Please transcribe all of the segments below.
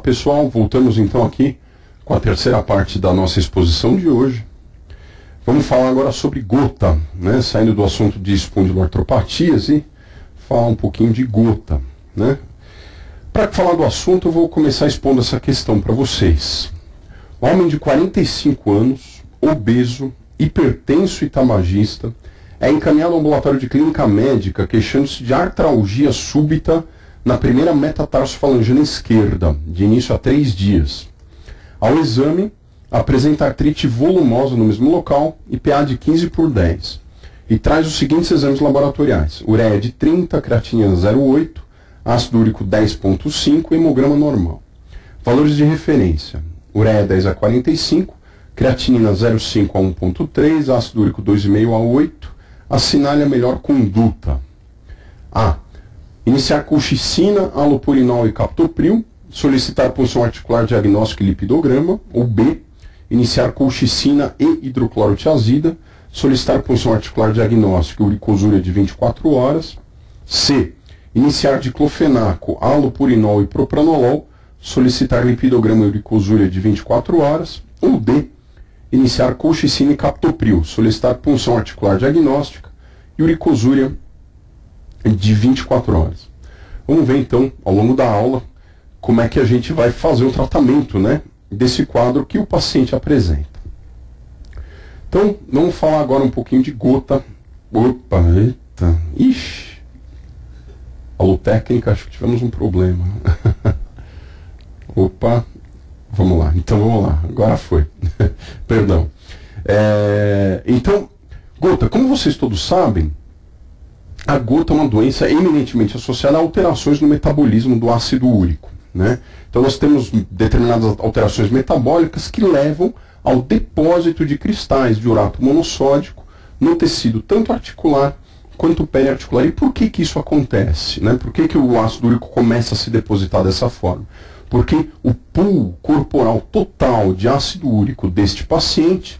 pessoal, voltamos então aqui com a terceira parte da nossa exposição de hoje. Vamos falar agora sobre gota, né? Saindo do assunto de espondiloartropatias e falar um pouquinho de gota, né? Para falar do assunto, eu vou começar expondo essa questão para vocês. Homem de 45 anos, obeso, hipertenso e tabagista, é encaminhado ao ambulatório de clínica médica queixando-se de artralgia súbita na primeira metatarsofalangeana esquerda, de início a 3 dias. Ao exame, apresenta artrite volumosa no mesmo local e PA de 15/10. E traz os seguintes exames laboratoriais: ureia de 30, creatinina 0,8, ácido úrico 10,5 e hemograma normal. Valores de referência: ureia 10 a 45, creatinina 0,5 a 1,3, ácido úrico 2,5 a 8. Assinale a melhor conduta. A. Iniciar colchicina, alopurinol e captopril. Solicitar punção articular diagnóstico e lipidograma. Ou B. Iniciar colchicina e hidroclorotiazida. Solicitar punção articular diagnóstico e uricosúria de 24 horas. C. Iniciar diclofenaco, alopurinol e propranolol. Solicitar lipidograma e uricosúria de 24 horas. Ou D. Iniciar colchicina e captopril. Solicitar punção articular diagnóstica e uricosúria de 24 horas. Vamos ver então, ao longo da aula, como é que a gente vai fazer o tratamento, né, desse quadro que o paciente apresenta. Então, vamos falar agora um pouquinho de gota. Opa, eita, ixi. Alô, técnica, acho que tivemos um problema. Opa, vamos lá, então vamos lá, agora foi. Perdão. Então, gota, como vocês todos sabem, a gota é uma doença eminentemente associada a alterações no metabolismo do ácido úrico, né? Então nós temos determinadas alterações metabólicas que levam ao depósito de cristais de urato monossódico no tecido tanto articular quanto periarticular. E por que isso acontece, né? Por que o ácido úrico começa a se depositar dessa forma? Porque o pool corporal total de ácido úrico deste paciente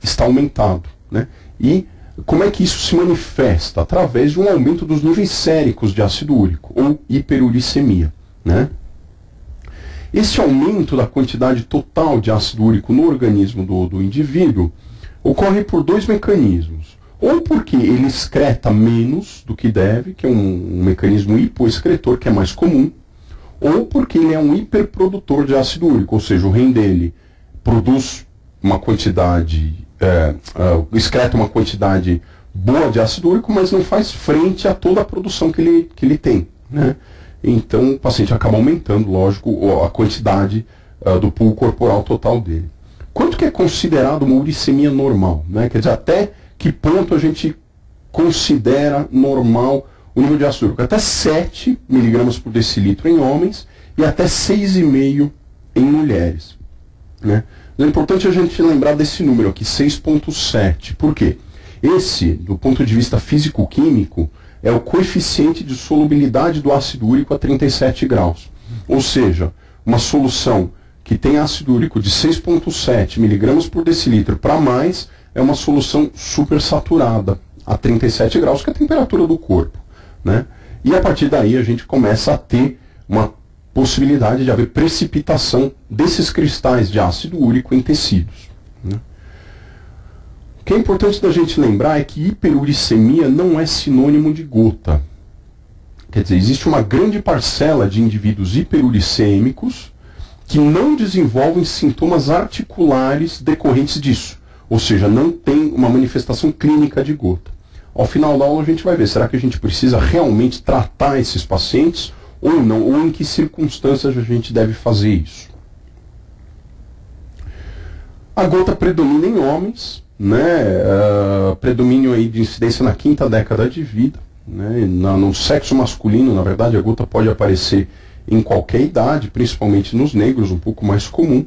está aumentado, né? E como é que isso se manifesta? Através de um aumento dos níveis séricos de ácido úrico, ou hiperuricemia, né? Esse aumento da quantidade total de ácido úrico no organismo do indivíduo ocorre por 2 mecanismos. Ou porque ele excreta menos do que deve, que é um mecanismo hipoexcretor, que é mais comum, ou porque ele é um hiperprodutor de ácido úrico, ou seja, o rim dele produz uma quantidade, excreta uma quantidade boa de ácido úrico, mas não faz frente a toda a produção que ele tem, né? Então o paciente acaba aumentando, lógico, a quantidade do pool corporal total dele. Quanto que é considerado uma uricemia normal, né? Quer dizer, até que ponto a gente considera normal o nível de ácido úrico? Até 7 mg por decilitro em homens e até 6,5 em mulheres, né? É importante a gente lembrar desse número aqui, 6,7. Por quê? Esse, do ponto de vista físico-químico, é o coeficiente de solubilidade do ácido úrico a 37 graus. Ou seja, uma solução que tem ácido úrico de 6,7 mg por decilitro para mais é uma solução supersaturada a 37 graus, que é a temperatura do corpo, né? E a partir daí a gente começa a ter uma possibilidade de haver precipitação desses cristais de ácido úrico em tecidos, né? O que é importante da gente lembrar é que hiperuricemia não é sinônimo de gota. Quer dizer, existe uma grande parcela de indivíduos hiperuricêmicos que não desenvolvem sintomas articulares decorrentes disso, ou seja, não tem uma manifestação clínica de gota. Ao final da aula a gente vai ver, será que a gente precisa realmente tratar esses pacientes ou não, ou em que circunstâncias a gente deve fazer isso. A gota predomina em homens, né? Predomínio aí de incidência na 5ª década de vida, né? No sexo masculino, na verdade, a gota pode aparecer em qualquer idade, principalmente nos negros, um pouco mais comum.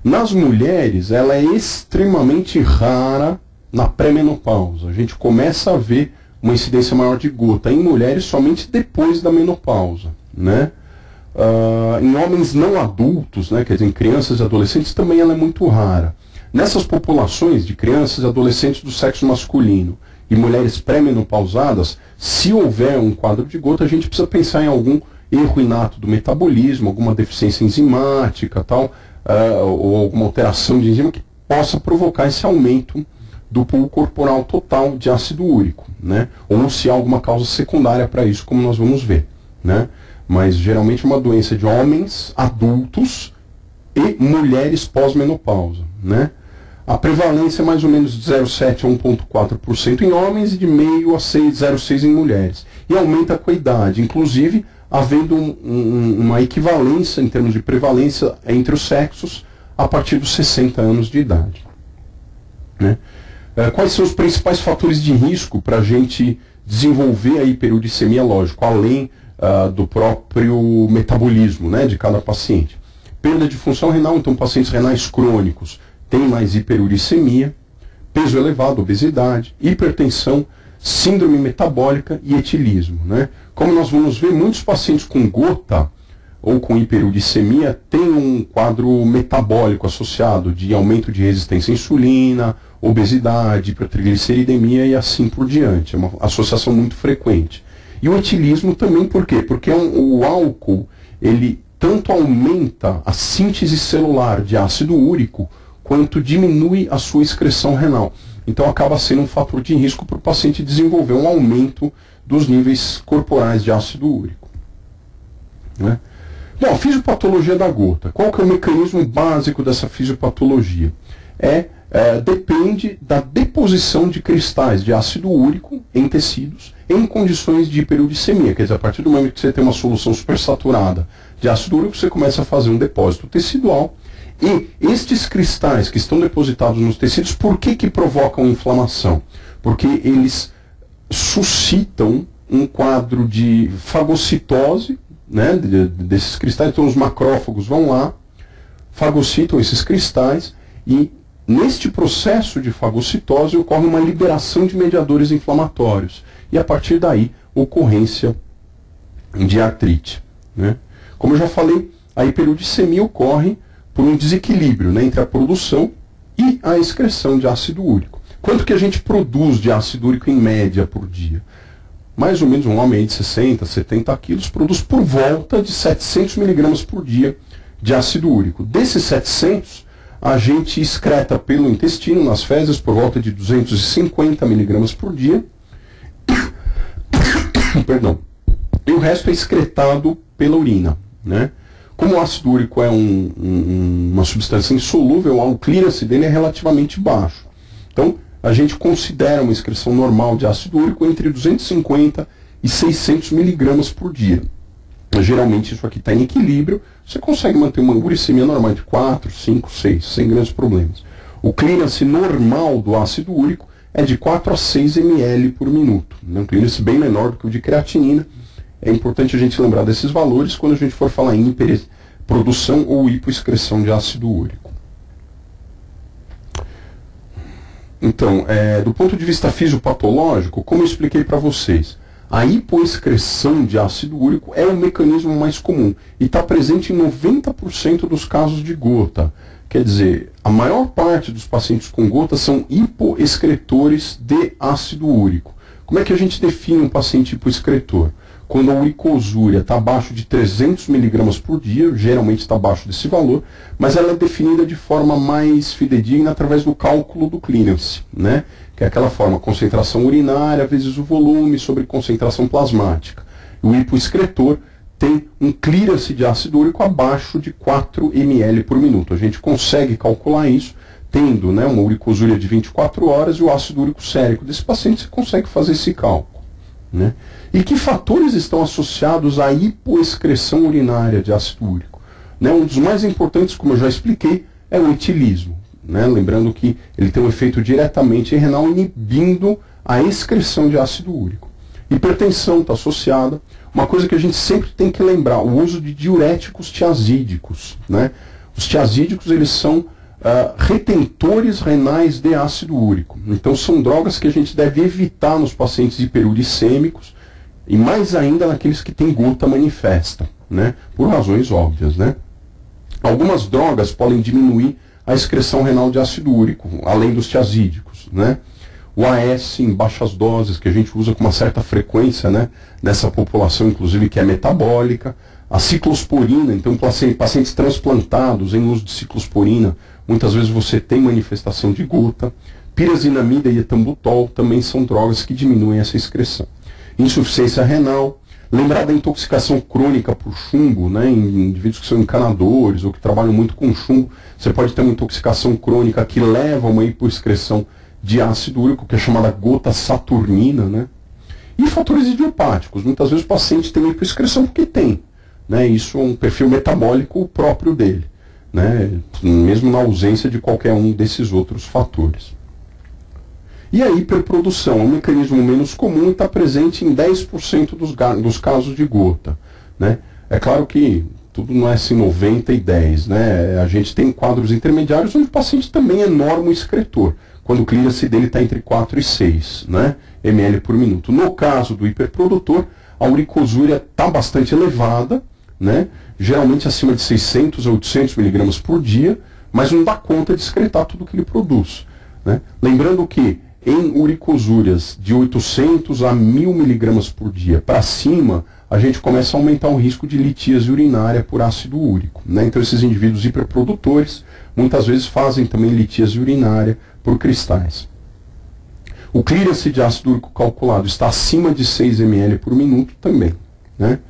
Nas mulheres, ela é extremamente rara na pré-menopausa. A gente começa a ver uma incidência maior de gota em mulheres somente depois da menopausa, né? Em homens não adultos, né, quer dizer, em crianças e adolescentes, também ela é muito rara. Nessas populações de crianças e adolescentes do sexo masculino e mulheres pré-menopausadas, se houver um quadro de gota, a gente precisa pensar em algum erro inato do metabolismo, alguma deficiência enzimática, tal, ou alguma alteração de enzima que possa provocar esse aumento do pool corporal total de ácido úrico, né? Ou se há alguma causa secundária para isso, como nós vamos ver, né? Mas geralmente é uma doença de homens adultos e mulheres pós-menopausa, né? A prevalência é mais ou menos de 0,7 a 1,4% em homens e de 0,5 a 0,6 em mulheres. E aumenta com a idade, inclusive havendo uma equivalência em termos de prevalência entre os sexos a partir dos 60 anos de idade, né? Quais são os principais fatores de risco para a gente desenvolver a hiperuricemia, lógico, além do próprio metabolismo, né, de cada paciente? Perda de função renal, então pacientes renais crônicos têm mais hiperuricemia, peso elevado, obesidade, hipertensão, síndrome metabólica e etilismo, né? Como nós vamos ver, muitos pacientes com gota ou com hiperuricemia têm um quadro metabólico associado de aumento de resistência à insulina, obesidade, hipertrigliceridemia e assim por diante. É uma associação muito frequente. E o etilismo também por quê? Porque o álcool, ele tanto aumenta a síntese celular de ácido úrico, quanto diminui a sua excreção renal. Então acaba sendo um fator de risco para o paciente desenvolver um aumento dos níveis corporais de ácido úrico, né? Bom, a fisiopatologia da gota. Qual que é o mecanismo básico dessa fisiopatologia? Depende da deposição de cristais de ácido úrico em tecidos em condições de hiperuricemia. Quer dizer, a partir do momento que você tem uma solução supersaturada de ácido úrico, você começa a fazer um depósito tecidual. E estes cristais que estão depositados nos tecidos, por que provocam inflamação? Porque eles suscitam um quadro de fagocitose, né, desses cristais. Então os macrófagos vão lá, fagocitam esses cristais e neste processo de fagocitose ocorre uma liberação de mediadores inflamatórios e a partir daí ocorrência de artrite, né? Como eu já falei, a hiperuricemia ocorre por um desequilíbrio, né, entre a produção e a excreção de ácido úrico. Quanto que a gente produz de ácido úrico em média por dia? Mais ou menos um homem de 60, 70 quilos produz por volta de 700 miligramas por dia de ácido úrico. Desses 700, a gente excreta pelo intestino, nas fezes, por volta de 250 miligramas por dia. Perdão. E o resto é excretado pela urina, né? Como o ácido úrico é uma substância insolúvel, o clearance dele é relativamente baixo. Então, a gente considera uma excreção normal de ácido úrico entre 250 e 600 miligramas por dia. Geralmente isso aqui está em equilíbrio, você consegue manter uma uricemia normal de 4, 5, 6, sem grandes problemas. O clearance normal do ácido úrico é de 4 a 6 ml por minuto. Um clearance bem menor do que o de creatinina. É importante a gente lembrar desses valores quando a gente for falar em hiperprodução ou hipoexcreção de ácido úrico. Então, do ponto de vista fisiopatológico, como eu expliquei para vocês, a hipoexcreção de ácido úrico é o mecanismo mais comum e está presente em 90% dos casos de gota. Quer dizer, a maior parte dos pacientes com gota são hipoexcretores de ácido úrico. Como é que a gente define um paciente hipoexcretor? Quando a uricosúria está abaixo de 300 miligramas por dia, geralmente está abaixo desse valor, mas ela é definida de forma mais fidedigna através do cálculo do clearance, né? Que é aquela forma, concentração urinária vezes o volume sobre concentração plasmática. O hipoexcretor tem um clearance de ácido úrico abaixo de 4 ml por minuto. A gente consegue calcular isso tendo, né, uma uricosúria de 24 horas e o ácido úrico sérico desse paciente, você consegue fazer esse cálculo, né? E que fatores estão associados à hipoexcreção urinária de ácido úrico? Né, um dos mais importantes, como eu já expliquei, é o etilismo, né? Lembrando que ele tem um efeito diretamente renal inibindo a excreção de ácido úrico. Hipertensão está associada. Uma coisa que a gente sempre tem que lembrar, o uso de diuréticos tiazídicos, né? Os tiazídicos, eles são retentores renais de ácido úrico. Então são drogas que a gente deve evitar nos pacientes hiperuricêmicos e mais ainda naqueles que têm gota manifesta, né? Por razões óbvias, né? Algumas drogas podem diminuir a excreção renal de ácido úrico, além dos tiazídicos, né? O AS em baixas doses, que a gente usa com uma certa frequência, né, nessa população, inclusive, que é metabólica. A ciclosporina, então, pacientes transplantados em uso de ciclosporina, muitas vezes você tem manifestação de gota. Pirazinamida e etambutol também são drogas que diminuem essa excreção. Insuficiência renal. Lembrar da intoxicação crônica por chumbo, né, em indivíduos que são encanadores ou que trabalham muito com chumbo, você pode ter uma intoxicação crônica que leva a uma hipoexcreção de ácido úrico, que é chamada gota saturnina, né? E fatores idiopáticos. Muitas vezes o paciente tem hipoexcreção porque tem, né? Isso é um perfil metabólico próprio dele, né? Mesmo na ausência de qualquer um desses outros fatores. E a hiperprodução é um mecanismo menos comum e está presente em 10% dos casos de gota, né? É claro que tudo não é assim 90 e 10, né? A gente tem quadros intermediários onde o paciente também é normoexcretor, quando o clearance dele está entre 4 e 6, né, ml por minuto. No caso do hiperprodutor, a uricosúria está bastante elevada, né, geralmente acima de 600 a 800 miligramas por dia, mas não dá conta de excretar tudo que ele produz, né? Lembrando que em uricosúrias de 800 a 1000 miligramas por dia para cima, a gente começa a aumentar o risco de litíase urinária por ácido úrico, né? Então esses indivíduos hiperprodutores muitas vezes fazem também litíase urinária por cristais. O clearance de ácido úrico calculado está acima de 6 ml por minuto também, né?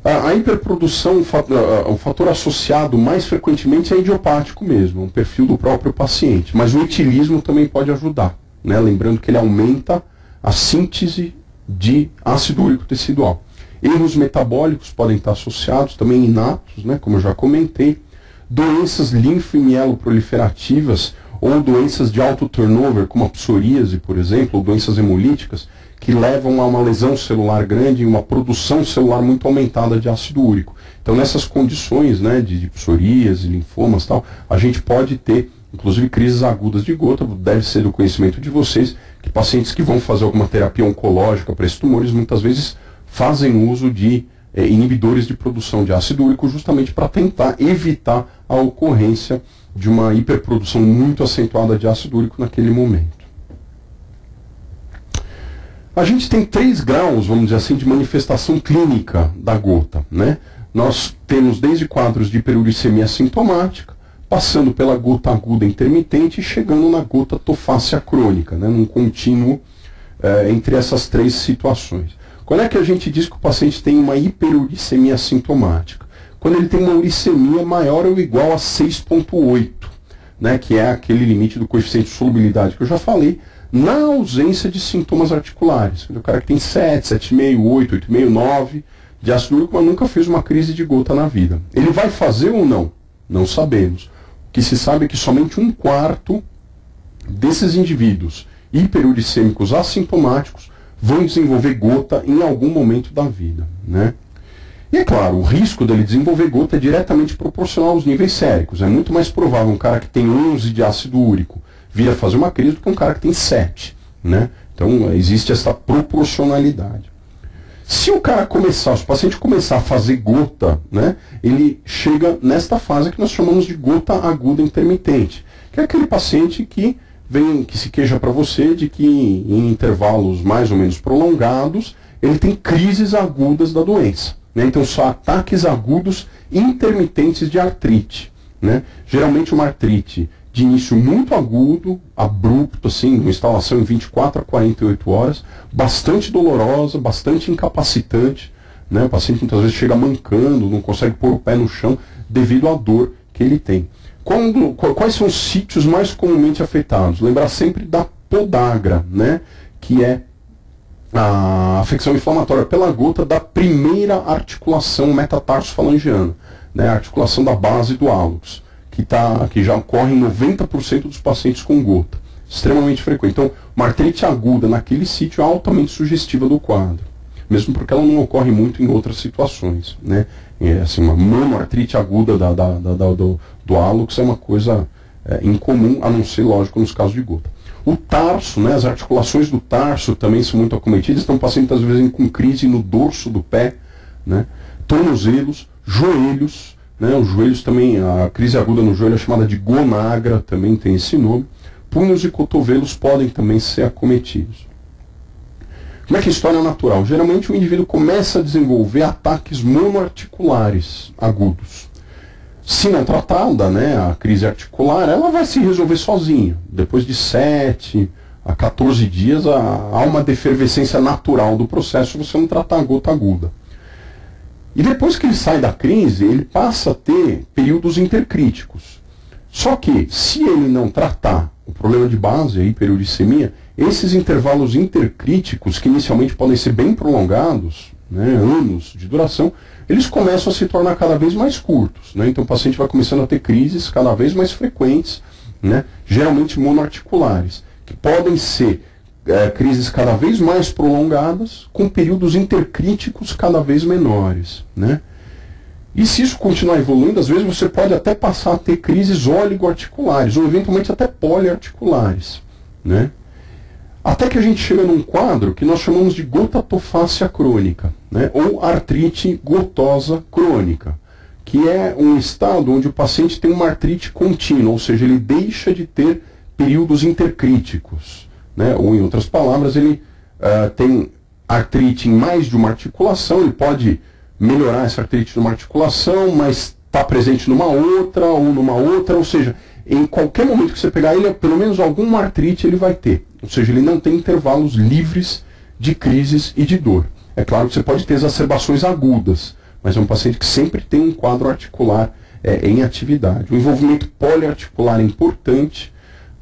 A hiperprodução, o fator associado mais frequentemente é idiopático mesmo, um perfil do próprio paciente, mas o etilismo também pode ajudar, né? Lembrando que ele aumenta a síntese de ácido úrico tecidual. Erros metabólicos podem estar associados, também inatos, né, como eu já comentei. Doenças linfomielопроliferativas ou doenças de alto turnover, como a psoríase, por exemplo, ou doenças hemolíticas, que levam a uma lesão celular grande e uma produção celular muito aumentada de ácido úrico. Então, nessas condições, né, de psoríase, linfomas e tal, a gente pode ter, inclusive, crises agudas de gota. Deve ser do conhecimento de vocês que pacientes que vão fazer alguma terapia oncológica para esses tumores, muitas vezes fazem uso de inibidores de produção de ácido úrico justamente para tentar evitar a ocorrência de uma hiperprodução muito acentuada de ácido úrico naquele momento. A gente tem 3 graus, vamos dizer assim, de manifestação clínica da gota, né? Nós temos desde quadros de hiperuricemia sintomática, passando pela gota aguda intermitente e chegando na gota tofácea crônica, né? Num contínuo entre essas 3 situações. Quando é que a gente diz que o paciente tem uma hiperuricemia sintomática? Quando ele tem uma uricemia maior ou igual a 6,8, né? Que é aquele limite do coeficiente de solubilidade que eu já falei, na ausência de sintomas articulares. O cara que tem 7, 7,5, 8, 8,5, 9 de ácido úrico, mas nunca fez uma crise de gota na vida. Ele vai fazer ou não? Não sabemos. O que se sabe é que somente 1/4 desses indivíduos hiperuricêmicos assintomáticos vão desenvolver gota em algum momento da vida, né? E é claro, o risco dele desenvolver gota é diretamente proporcional aos níveis séricos. É muito mais provável um cara que tem 11 de ácido úrico vir a fazer uma crise do que um cara que tem 7, né? Então existe essa proporcionalidade. Se o cara começar, se o paciente começar a fazer gota, né, ele chega nesta fase que nós chamamos de gota aguda intermitente, que é aquele paciente que se queixa para você de que em intervalos mais ou menos prolongados ele tem crises agudas da doença, né? Então são ataques agudos intermitentes de artrite, né? Geralmente uma artrite de início muito agudo, abrupto, assim, uma instalação em 24 a 48 horas, bastante dolorosa, bastante incapacitante, né? O paciente muitas vezes chega mancando, não consegue pôr o pé no chão devido à dor que ele tem. Quais são os sítios mais comumente afetados? Lembrar sempre da podagra, né? Que é a afecção inflamatória pela gota da primeira articulação metatarsofalangiana, né? A articulação da base do hálux, que já ocorre em 90% dos pacientes com gota. Extremamente frequente. Então, uma artrite aguda naquele sítio é altamente sugestiva do quadro, mesmo porque ela não ocorre muito em outras situações, né? Assim, uma monoartrite aguda do hálux é uma coisa incomum, a não ser, lógico, nos casos de gota. O tarso, né, as articulações do tarso também são muito acometidas, então o paciente às vezes com crise no dorso do pé, né? Tornozelos, joelhos, né? Os joelhos também, a crise aguda no joelho é chamada de gonagra, também tem esse nome. punhos e cotovelos podem também ser acometidos. Como é que a história é natural? Geralmente o indivíduo começa a desenvolver ataques monoarticulares agudos. Se não tratada, né, a crise articular, ela vai se resolver sozinha. Depois de 7 a 14 dias, há uma defervescência natural do processo se você não tratar a gota aguda. E depois que ele sai da crise, ele passa a ter períodos intercríticos. Só que, se ele não tratar o problema de base, a hiperuricemia, esses intervalos intercríticos, que inicialmente podem ser bem prolongados, né, anos de duração, eles começam a se tornar cada vez mais curtos. Né? Então o paciente vai começando a ter crises cada vez mais frequentes, né, geralmente monoarticulares, que podem ser crises cada vez mais prolongadas, com períodos intercríticos cada vez menores. Né? E se isso continuar evoluindo, às vezes você pode até passar a ter crises oligoarticulares, ou eventualmente até poliarticulares. Né? Até que a gente chega num quadro que nós chamamos de gotatofácia crônica, né? Ou artrite gotosa crônica, que é um estado onde o paciente tem uma artrite contínua, ou seja, ele deixa de ter períodos intercríticos. Né? Ou, em outras palavras, ele tem artrite em mais de uma articulação, ele pode melhorar essa artrite numa articulação, mas está presente numa outra, ou seja, em qualquer momento que você pegar ele, pelo menos alguma artrite ele vai ter. Ou seja, ele não tem intervalos livres de crises e de dor. É claro que você pode ter exacerbações agudas, mas é um paciente que sempre tem um quadro articular em atividade. O envolvimento poliarticular é importante,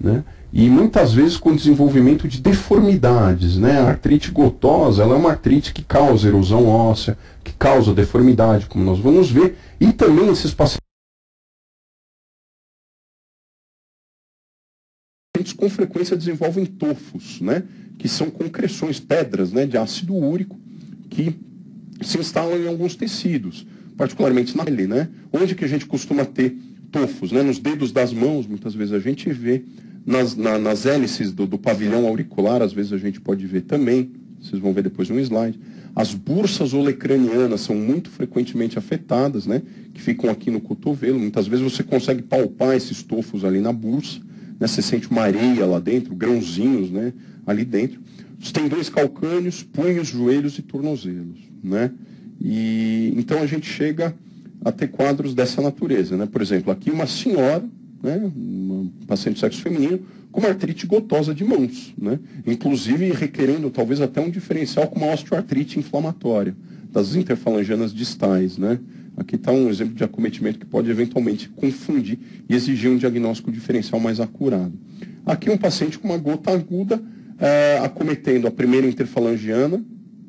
né? E muitas vezes com desenvolvimento de deformidades. Né? A artrite gotosa, ela é uma artrite que causa erosão óssea, que causa deformidade, como nós vamos ver, e também esses pacientes com frequência desenvolvem tofos, né? Que são concreções, pedras, né, de ácido úrico, que se instalam em alguns tecidos, particularmente na pele, né? Onde que a gente costuma ter tofos, né? Nos dedos das mãos, muitas vezes a gente vê, nas hélices do pavilhão auricular, às vezes a gente pode ver também, vocês vão ver depois no slide. As bursas olecranianas são muito frequentemente afetadas, né? Que ficam aqui no cotovelo, muitas vezes você consegue palpar esses tofos ali na bursa, né? Você sente uma areia lá dentro, grãozinhos, né? Ali dentro. Os tendões calcâneos, punhos, joelhos e tornozelos, né? E então a gente chega a ter quadros dessa natureza, né? Por exemplo, aqui uma senhora, né? Uma paciente de sexo feminino com uma artrite gotosa de mãos, né? Inclusive requerendo talvez até um diferencial com uma osteoartrite inflamatória das interfalangianas distais, né? Aqui está um exemplo de acometimento que pode eventualmente confundir e exigir um diagnóstico diferencial mais acurado. Aqui um paciente com uma gota aguda acometendo a primeira interfalangiana,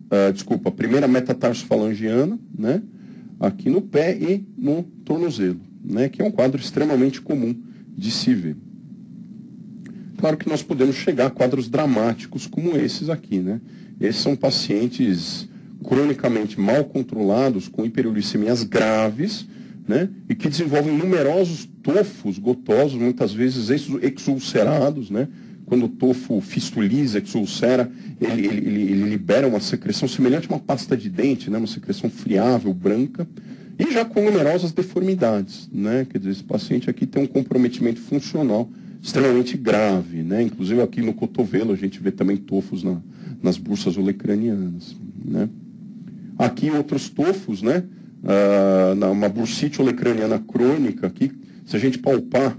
a primeira metatarsofalangiana, né? Aqui no pé e no tornozelo, né? Que é um quadro extremamente comum de se ver. Claro que nós podemos chegar a quadros dramáticos como esses aqui, né? Esses são pacientes cronicamente mal controlados, com hiperuricemias graves, né? E que desenvolvem numerosos tofos gotosos, muitas vezes exulcerados, né? Quando o tofo fistuliza, exulcera, ele libera uma secreção semelhante a uma pasta de dente, né? Uma secreção friável, branca, e já com numerosas deformidades, né? Quer dizer, esse paciente aqui tem um comprometimento funcional extremamente grave, né? Inclusive aqui no cotovelo a gente vê também tofos nas bursas olecranianas, né? Aqui outros tofos, né? Uma bursite olecraniana crônica aqui, se a gente palpar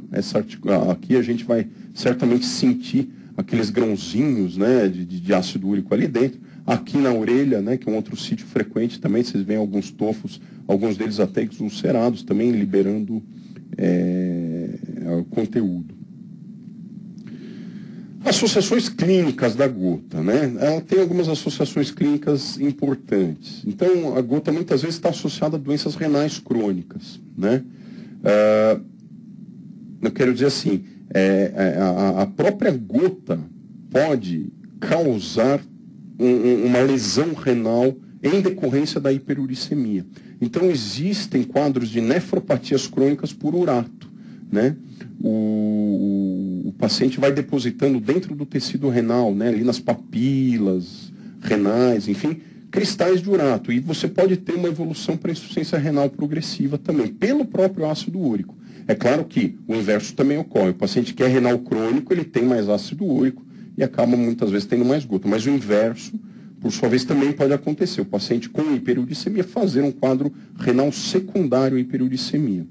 aqui, a gente vai certamente sentir aqueles grãozinhos, né, de ácido úrico ali dentro. Aqui na orelha, né, que é um outro sítio frequente também, vocês veem alguns tofos, alguns deles até exulcerados, também liberando conteúdo. Associações clínicas da gota, né? Ela tem algumas associações clínicas importantes. Então, a gota muitas vezes está associada a doenças renais crônicas, né? Eu quero dizer assim, a própria gota pode causar uma lesão renal em decorrência da hiperuricemia. Então, existem quadros de nefropatias crônicas por urato, né? O paciente vai depositando dentro do tecido renal, né, ali nas papilas renais, enfim, cristais de urato. E você pode ter uma evolução para insuficiência renal progressiva também, pelo próprio ácido úrico. É claro que o inverso também ocorre. O paciente que é renal crônico, ele tem mais ácido úrico e acaba muitas vezes tendo mais gota. Mas o inverso, por sua vez, também pode acontecer. O paciente com hiperuricemia fazer um quadro renal secundário à hiperuricemia.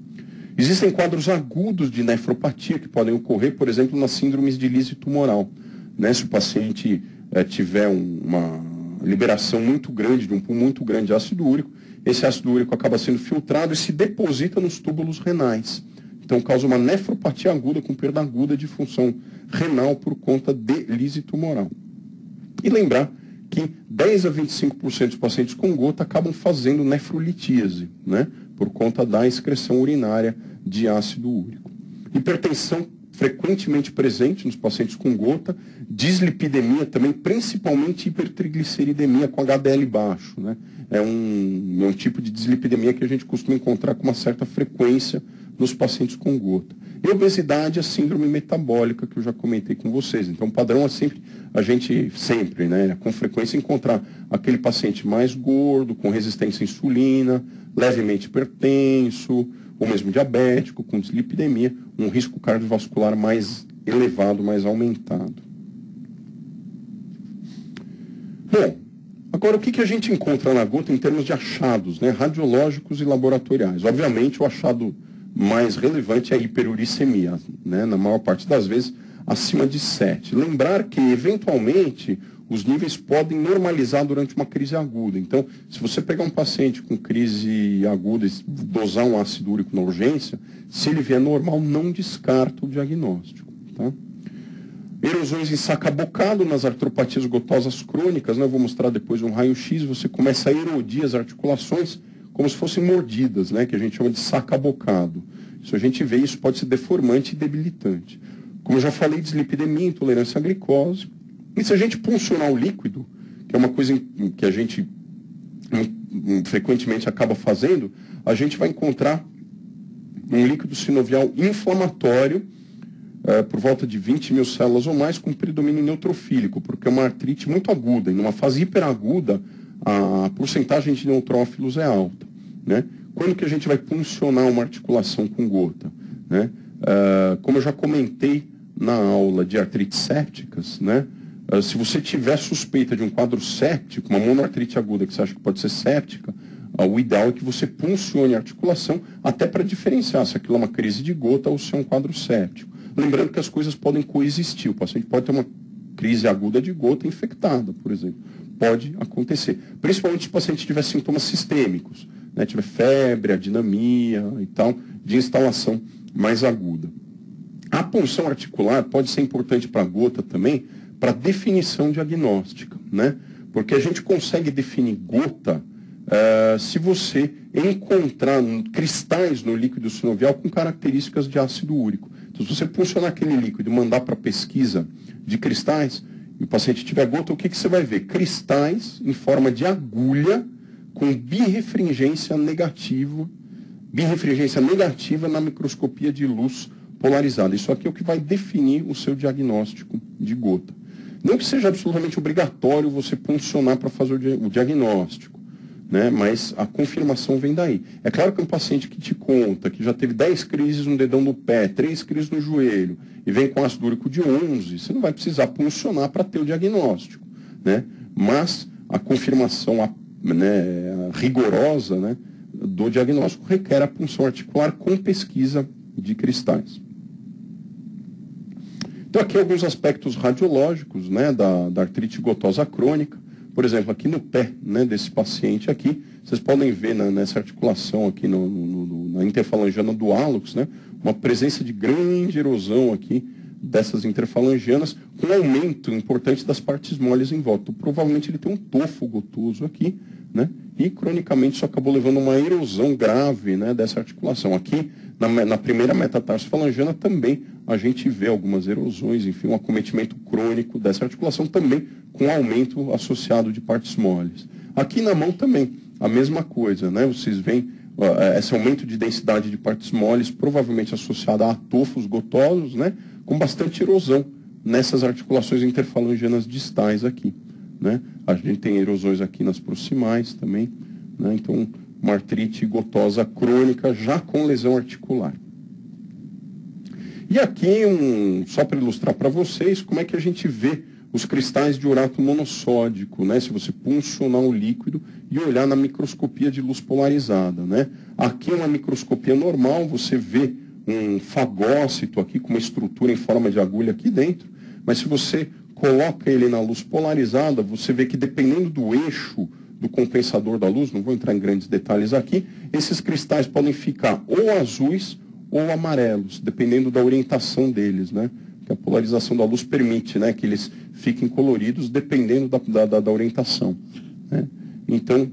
Existem quadros agudos de nefropatia que podem ocorrer, por exemplo, nas síndromes de lise tumoral. Né? Se o paciente tiver uma liberação muito grande, de um pulmão muito grande de ácido úrico, esse ácido úrico acaba sendo filtrado e se deposita nos túbulos renais. Então causa uma nefropatia aguda com perda aguda de função renal por conta de lise tumoral. E lembrar que 10 a 25% dos pacientes com gota acabam fazendo nefrolitíase, né? Por conta da excreção urinária de ácido úrico. Hipertensão frequentemente presente nos pacientes com gota, dislipidemia também, principalmente hipertrigliceridemia com HDL baixo, né? É um tipo de dislipidemia que a gente costuma encontrar com uma certa frequência nos pacientes com gota. E obesidade, a síndrome metabólica, que eu já comentei com vocês. Então, o padrão é sempre, né, com frequência, encontrar aquele paciente mais gordo, com resistência à insulina, levemente hipertenso, ou mesmo diabético, com dislipidemia, um risco cardiovascular mais elevado, mais aumentado. Bom, agora o que a gente encontra na gota em termos de achados, né, radiológicos e laboratoriais? Obviamente, o achado mais relevante é a hiperuricemia, né, na maior parte das vezes acima de 7. Lembrar que, eventualmente, os níveis podem normalizar durante uma crise aguda. Então, se você pegar um paciente com crise aguda e dosar um ácido úrico na urgência, se ele vier normal, não descarta o diagnóstico. Tá? Erosões em saca-bocado nas artropatias gotosas crônicas, né? Eu vou mostrar depois um raio-x, você começa a erodir as articulações como se fossem mordidas, né? Que a gente chama de saca-bocado. Se a gente vê, isso pode ser deformante e debilitante. Como eu já falei, dislipidemia, intolerância à glicose. E se a gente puncionar o líquido, que é uma coisa que a gente frequentemente acaba fazendo, a gente vai encontrar um líquido sinovial inflamatório, por volta de 20 mil células ou mais, com predomínio neutrofílico, porque é uma artrite muito aguda. E numa fase hiperaguda, a porcentagem de neutrófilos é alta. Né? Quando que a gente vai puncionar uma articulação com gota? Né? Como eu já comentei na aula de artrites sépticas, né? Se você tiver suspeita de um quadro séptico, uma monoartrite aguda que você acha que pode ser séptica, o ideal é que você puncione a articulação até para diferenciar se aquilo é uma crise de gota ou se é um quadro séptico. Lembrando que as coisas podem coexistir. O paciente pode ter uma crise aguda de gota infectada, por exemplo. Pode acontecer. Principalmente se o paciente tiver sintomas sistêmicos, né? Tiver febre, adinamia e tal, de instalação mais aguda. A punção articular pode ser importante para a gota também, para definição diagnóstica, né? Porque a gente consegue definir gota se você encontrar cristais no líquido sinovial com características de ácido úrico. Então, se você puncionar aquele líquido e mandar para pesquisa de cristais, e o paciente tiver gota, o que você vai ver? Cristais em forma de agulha com birrefringência negativa na microscopia de luz polarizada. Isso aqui é o que vai definir o seu diagnóstico de gota. Não que seja absolutamente obrigatório você puncionar para fazer o diagnóstico, né? Mas a confirmação vem daí. É claro que um paciente que te conta que já teve 10 crises no dedão do pé, 3 crises no joelho, e vem com ácido úrico de 11, você não vai precisar puncionar para ter o diagnóstico, né? Mas a confirmação rigorosa, né, do diagnóstico requer a punção articular com pesquisa de cristais. Então, aqui alguns aspectos radiológicos, né, da artrite gotosa crônica. Por exemplo, aqui no pé, né, desse paciente aqui, vocês podem ver nessa articulação aqui na interfalangiana do hálux, né, uma presença de grande erosão aqui dessas interfalangianas, com aumento importante das partes moles em volta. Então, provavelmente ele tem um tofo gotoso aqui, né, e cronicamente isso acabou levando a uma erosão grave, né, dessa articulação. Aqui, na primeira metatarsofalangiana, também a gente vê algumas erosões, enfim, um acometimento crônico dessa articulação, também com aumento associado de partes moles. Aqui na mão também, a mesma coisa, né? Vocês veem esse aumento de densidade de partes moles, provavelmente associado a tofos gotosos, né? Com bastante erosão nessas articulações interfalangianas distais aqui, né? A gente tem erosões aqui nas proximais também, né? Então, uma artrite gotosa crônica já com lesão articular. E aqui, só para ilustrar para vocês, como é que a gente vê os cristais de urato monossódico, né? Se você puncionar o líquido e olhar na microscopia de luz polarizada, né? Aqui é uma microscopia normal, você vê um fagócito aqui com uma estrutura em forma de agulha aqui dentro, mas se você coloca ele na luz polarizada, você vê que dependendo do eixo do compensador da luz, não vou entrar em grandes detalhes aqui, esses cristais podem ficar ou azuis ou amarelos, dependendo da orientação deles, né? Que a polarização da luz permite, né, que eles fiquem coloridos dependendo da orientação, né? Então,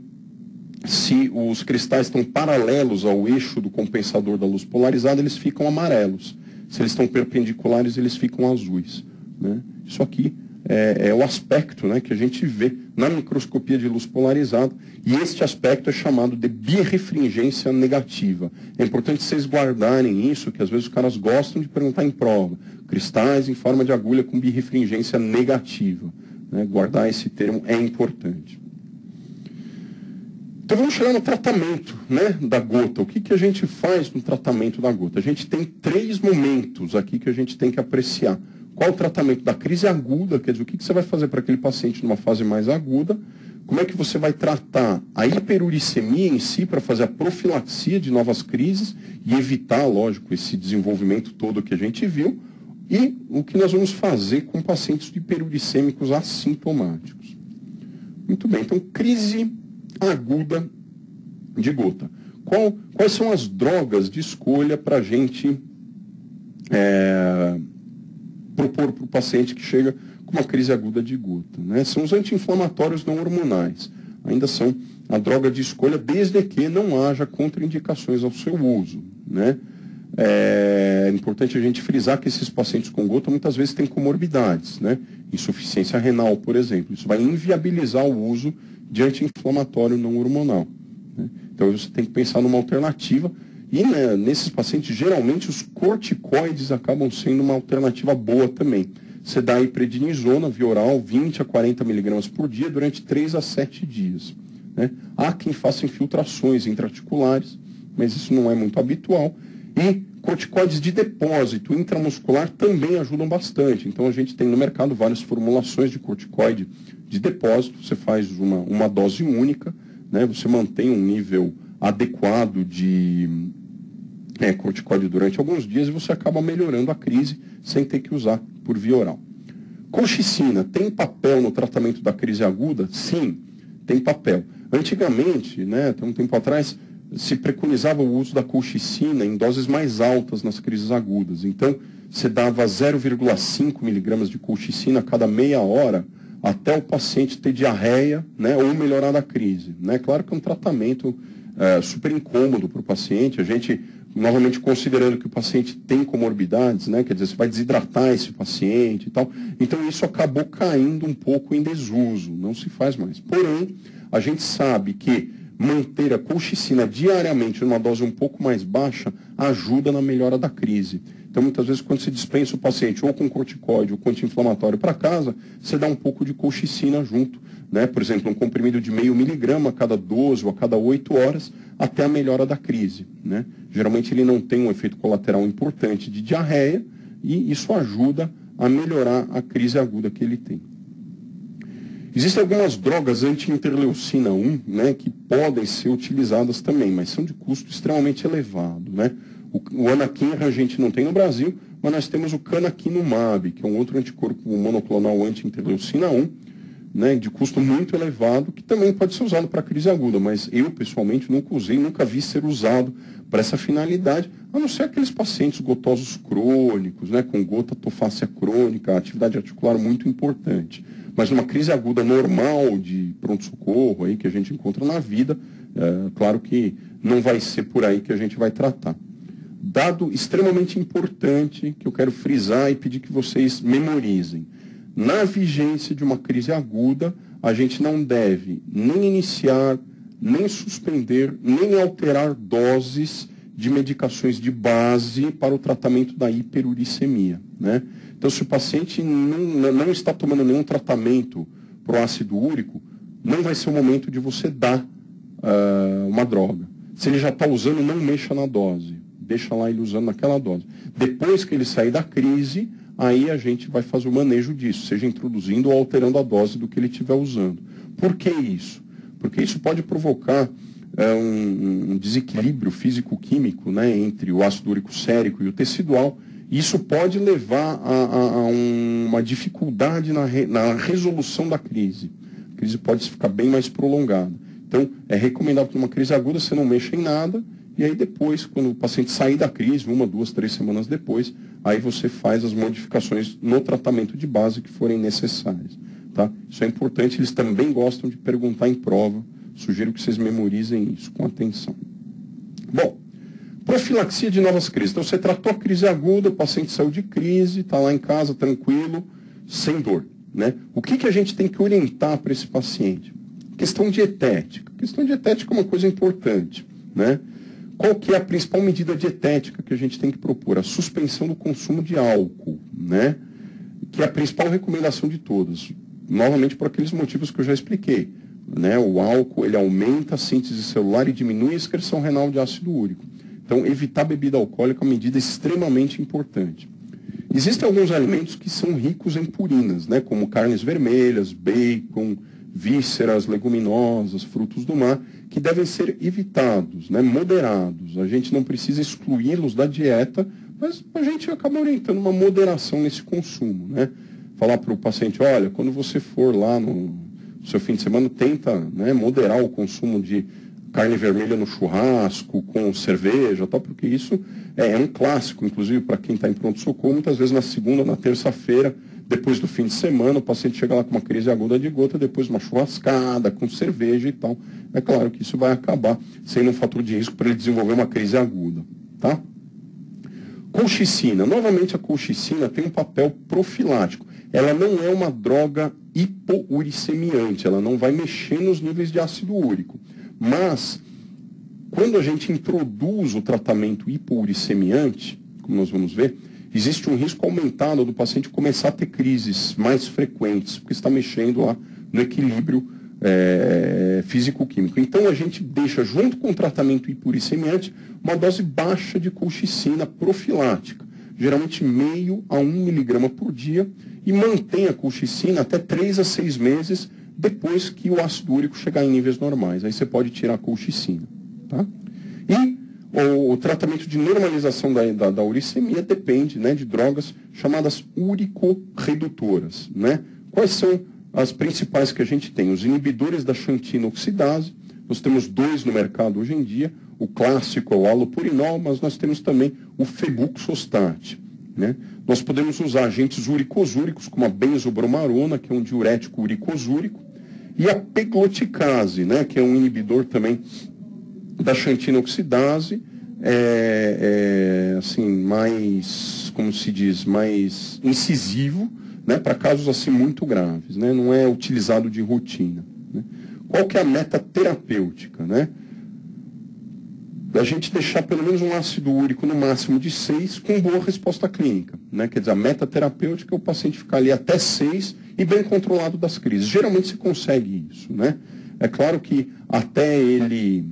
se os cristais estão paralelos ao eixo do compensador da luz polarizada, eles ficam amarelos. Se eles estão perpendiculares, eles ficam azuis, né? Isso aqui é o aspecto, né, que a gente vê na microscopia de luz polarizada, e este aspecto é chamado de birrefringência negativa. É importante vocês guardarem isso, que às vezes os caras gostam de perguntar em prova. Cristais em forma de agulha com birrefringência negativa, né? Guardar esse termo é importante. Então vamos chegar no tratamento, né, da gota. O que a gente faz no tratamento da gota? A gente tem 3 momentos aqui que a gente tem que apreciar. Qual o tratamento da crise aguda, quer dizer, o que você vai fazer para aquele paciente numa fase mais aguda? Como é que você vai tratar a hiperuricemia em si para fazer a profilaxia de novas crises e evitar, lógico, esse desenvolvimento todo que a gente viu? E o que nós vamos fazer com pacientes hiperuricêmicos assintomáticos. Muito bem, então crise aguda de gota. Quais são as drogas de escolha para a gente propor para o paciente que chega com uma crise aguda de gota, né? São os anti-inflamatórios não hormonais. Ainda são a droga de escolha, desde que não haja contraindicações ao seu uso, né? É importante a gente frisar que esses pacientes com gota muitas vezes têm comorbidades, né? Insuficiência renal, por exemplo. Isso vai inviabilizar o uso de anti-inflamatório não hormonal, né? Então você tem que pensar numa alternativa. E, né, nesses pacientes, geralmente, os corticoides acabam sendo uma alternativa boa também. Você dá aí prednisona via oral, 20 a 40 miligramas por dia, durante 3 a 7 dias. Né? Há quem faça infiltrações intraarticulares, mas isso não é muito habitual. E corticoides de depósito intramuscular também ajudam bastante. Então, a gente tem no mercado várias formulações de corticoide de depósito. Você faz uma dose única, né? Você mantém um nível adequado de corticoide durante alguns dias e você acaba melhorando a crise sem ter que usar por via oral. Colchicina tem papel no tratamento da crise aguda? Sim, tem papel. Antigamente, né, até um tempo atrás, se preconizava o uso da colchicina em doses mais altas nas crises agudas. Então, você dava 0,5 miligramas de colchicina a cada meia hora até o paciente ter diarreia, né, ou melhorar da crise, né? Claro que é um tratamento super incômodo para o paciente, a gente, novamente considerando que o paciente tem comorbidades, né, quer dizer, você vai desidratar esse paciente e tal, então isso acabou caindo um pouco em desuso, não se faz mais. Porém, a gente sabe que manter a colchicina diariamente numa dose um pouco mais baixa ajuda na melhora da crise. Então, muitas vezes, quando você dispensa o paciente ou com corticoide ou com anti-inflamatório para casa, você dá um pouco de colchicina junto, né? Por exemplo, um comprimido de 0,5 miligrama a cada 12 ou a cada 8 horas, até a melhora da crise, né? Geralmente ele não tem um efeito colateral importante de diarreia e isso ajuda a melhorar a crise aguda que ele tem. Existem algumas drogas anti-interleucina 1, né, que podem ser utilizadas também, mas são de custo extremamente elevado, né? O anakinra a gente não tem no Brasil, mas nós temos o canakinumab, que é um outro anticorpo monoclonal anti-interleucina 1, né, de custo muito elevado, que também pode ser usado para crise aguda, mas eu, pessoalmente, nunca usei, nunca vi ser usado para essa finalidade, a não ser aqueles pacientes gotosos crônicos, né, com gota tofácea crônica, atividade articular muito importante. Mas numa crise aguda normal de pronto-socorro aí que a gente encontra na vida, claro que não vai ser por aí que a gente vai tratar. Dado extremamente importante que eu quero frisar e pedir que vocês memorizem. Na vigência de uma crise aguda, a gente não deve nem iniciar, nem suspender, nem alterar doses de medicações de base para o tratamento da hiperuricemia, né? Então, se o paciente não está tomando nenhum tratamento para o ácido úrico, não vai ser o momento de você dar uma droga. Se ele já está usando, não mexa na dose. deixa lá ele usando naquela dose. Depois que ele sair da crise, aí a gente vai fazer o manejo disso, seja introduzindo ou alterando a dose do que ele estiver usando. Por que isso? Porque isso pode provocar um desequilíbrio físico-químico, né, entre o ácido úrico sérico e o tecidual. E isso pode levar a uma dificuldade na resolução da crise. A crise pode ficar bem mais prolongada. Então, é recomendável que numa crise aguda você não mexa em nada, e aí depois, quando o paciente sair da crise, 1, 2, 3 semanas depois, aí você faz as modificações no tratamento de base que forem necessárias. Tá? Isso é importante, eles também gostam de perguntar em prova. Sugiro que vocês memorizem isso com atenção. Bom, profilaxia de novas crises. Então, você tratou a crise aguda, o paciente saiu de crise, está lá em casa, tranquilo, sem dor. Né? O que a gente tem que orientar para esse paciente? Questão dietética. Questão dietética é uma coisa importante. Né? Qual que é a principal medida dietética que a gente tem que propor? A suspensão do consumo de álcool, né? Que é a principal recomendação de todas. Novamente, por aqueles motivos que eu já expliquei. Né? O álcool ele aumenta a síntese celular e diminui a excreção renal de ácido úrico. Então, evitar bebida alcoólica é uma medida extremamente importante. Existem alguns alimentos que são ricos em purinas, né? Como carnes vermelhas, bacon, vísceras, leguminosas, frutos do mar, que devem ser evitados, né? Moderados. A gente não precisa excluí-los da dieta, mas a gente acaba orientando uma moderação nesse consumo. Né? Falar para o paciente, olha, quando você for lá no seu fim de semana, tenta, né, moderar o consumo de carne vermelha no churrasco, com cerveja, tal, porque isso é um clássico, inclusive para quem está em pronto-socorro, muitas vezes na segunda, na terça-feira, depois do fim de semana, o paciente chega lá com uma crise aguda de gota, depois uma churrascada, com cerveja e tal. É claro que isso vai acabar sendo um fator de risco para ele desenvolver uma crise aguda. Tá? Colchicina. Novamente, a colchicina tem um papel profilático. Ela não é uma droga hipouricemiante, ela não vai mexer nos níveis de ácido úrico. Mas, quando a gente introduz o tratamento hipouricemiante, como nós vamos ver, existe um risco aumentado do paciente começar a ter crises mais frequentes, porque está mexendo lá no equilíbrio físico-químico. Então, a gente deixa, junto com o tratamento hipouricemiante, uma dose baixa de colchicina profilática, geralmente 0,5 a 1 miligrama por dia, e mantém a colchicina até 3 a 6 meses depois que o ácido úrico chegar em níveis normais. Aí você pode tirar a colchicina. Tá? E o tratamento de normalização da uricemia depende, né, de drogas chamadas uricorredutoras. Né? Quais são as principais que a gente tem? Os inibidores da xantina oxidase. Nós temos 2 no mercado hoje em dia. O clássico é o halopurinol, mas nós temos também o febuxostat. Né? Nós podemos usar agentes uricosúricos, como a benzobromarona, que é um diurético uricosúrico, e a pegloticase, né, que é um inibidor também da xantina oxidase, assim, mais, como se diz, mais incisivo, né, para casos assim muito graves, né? Não é utilizado de rotina. Né? Qual que é a meta terapêutica? Né? A gente deixar pelo menos um ácido úrico no máximo de 6 com boa resposta clínica. Né? Quer dizer, a meta terapêutica é o paciente ficar ali até 6 e bem controlado das crises. Geralmente se consegue isso. Né? É claro que até ele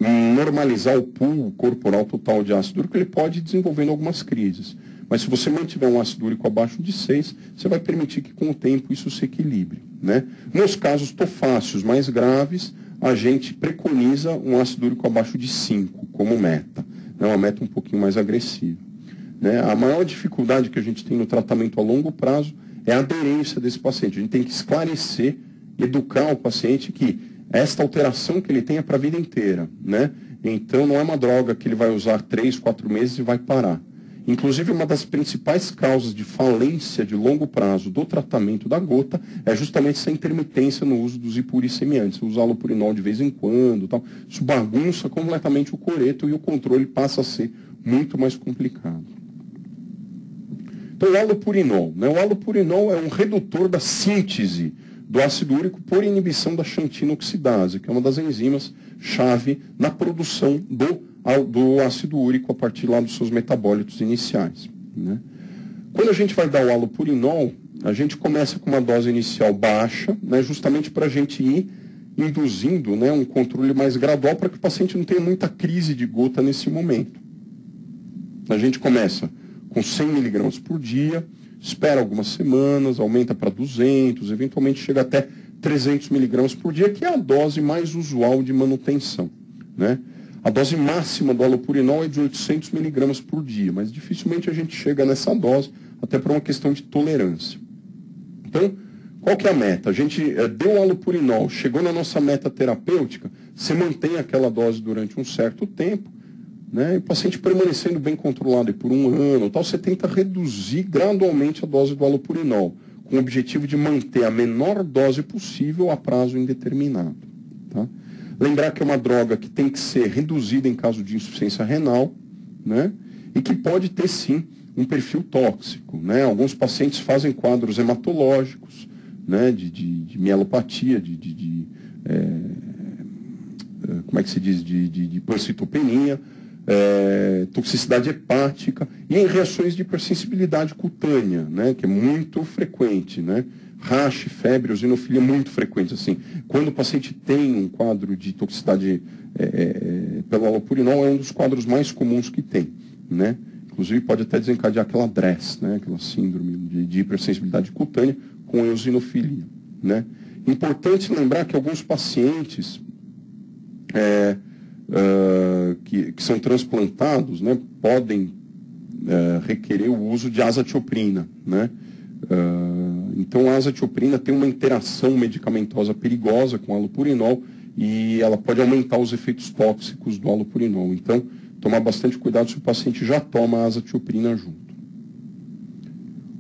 normalizar o pool corporal total de ácido úrico, ele pode ir desenvolvendo algumas crises. Mas se você mantiver um ácido úrico abaixo de 6, você vai permitir que com o tempo isso se equilibre. Né? Nos casos tofáceos mais graves, a gente preconiza um ácido úrico abaixo de 5 como meta. É uma meta um pouquinho mais agressiva. Né? A maior dificuldade que a gente tem no tratamento a longo prazo é a aderência desse paciente. A gente tem que esclarecer, educar o paciente que esta alteração que ele tem é para a vida inteira. Né? Então não é uma droga que ele vai usar 3, 4 meses e vai parar. Inclusive, uma das principais causas de falência de longo prazo do tratamento da gota é justamente essa intermitência no uso dos hipouricemiantes. Usar halopurinol de vez em quando, tal. Isso bagunça completamente o coreto e o controle passa a ser muito mais complicado. Então, o halopurinol. Né? O halopurinol é um redutor da síntese do ácido úrico por inibição da xantina oxidase, que é uma das enzimas-chave na produção do ácido úrico a partir lá dos seus metabólitos iniciais. Né? Quando a gente vai dar o halopurinol, a gente começa com uma dose inicial baixa, né, justamente para a gente ir induzindo, né, um controle mais gradual para que o paciente não tenha muita crise de gota nesse momento. A gente começa com 100 miligramas por dia, espera algumas semanas, aumenta para 200, eventualmente chega até 300 miligramas por dia, que é a dose mais usual de manutenção, né? A dose máxima do halopurinol é de 800 miligramas por dia, mas dificilmente a gente chega nessa dose, até por uma questão de tolerância. Então, qual que é a meta? A gente deu o halopurinol, chegou na nossa meta terapêutica, você mantém aquela dose durante um certo tempo, né? E o paciente permanecendo bem controlado por um ano, tal, você tenta reduzir gradualmente a dose do halopurinol, com o objetivo de manter a menor dose possível a prazo indeterminado. Tá? Lembrar que é uma droga que tem que ser reduzida em caso de insuficiência renal, né? E que pode ter sim um perfil tóxico, né? Alguns pacientes fazem quadros hematológicos, né? de mielopatia, como é que se diz, de pancitopenia, toxicidade hepática e em reações de hipersensibilidade cutânea, né? Que é muito frequente, né? Rash, febre, eosinofilia muito frequente. Assim, quando o paciente tem um quadro de toxicidade pelo halopurinol, é um dos quadros mais comuns que tem, né? Inclusive pode até desencadear aquela DRESS, né? Aquela síndrome de hipersensibilidade cutânea com eosinofilia, né? Importante lembrar que alguns pacientes que são transplantados, né, podem requerer o uso de azatioprina, né? Então a azatioprina tem uma interação medicamentosa perigosa com o halopurinol e ela pode aumentar os efeitos tóxicos do halopurinol. Então, tomar bastante cuidado se o paciente já toma a azatioprina junto.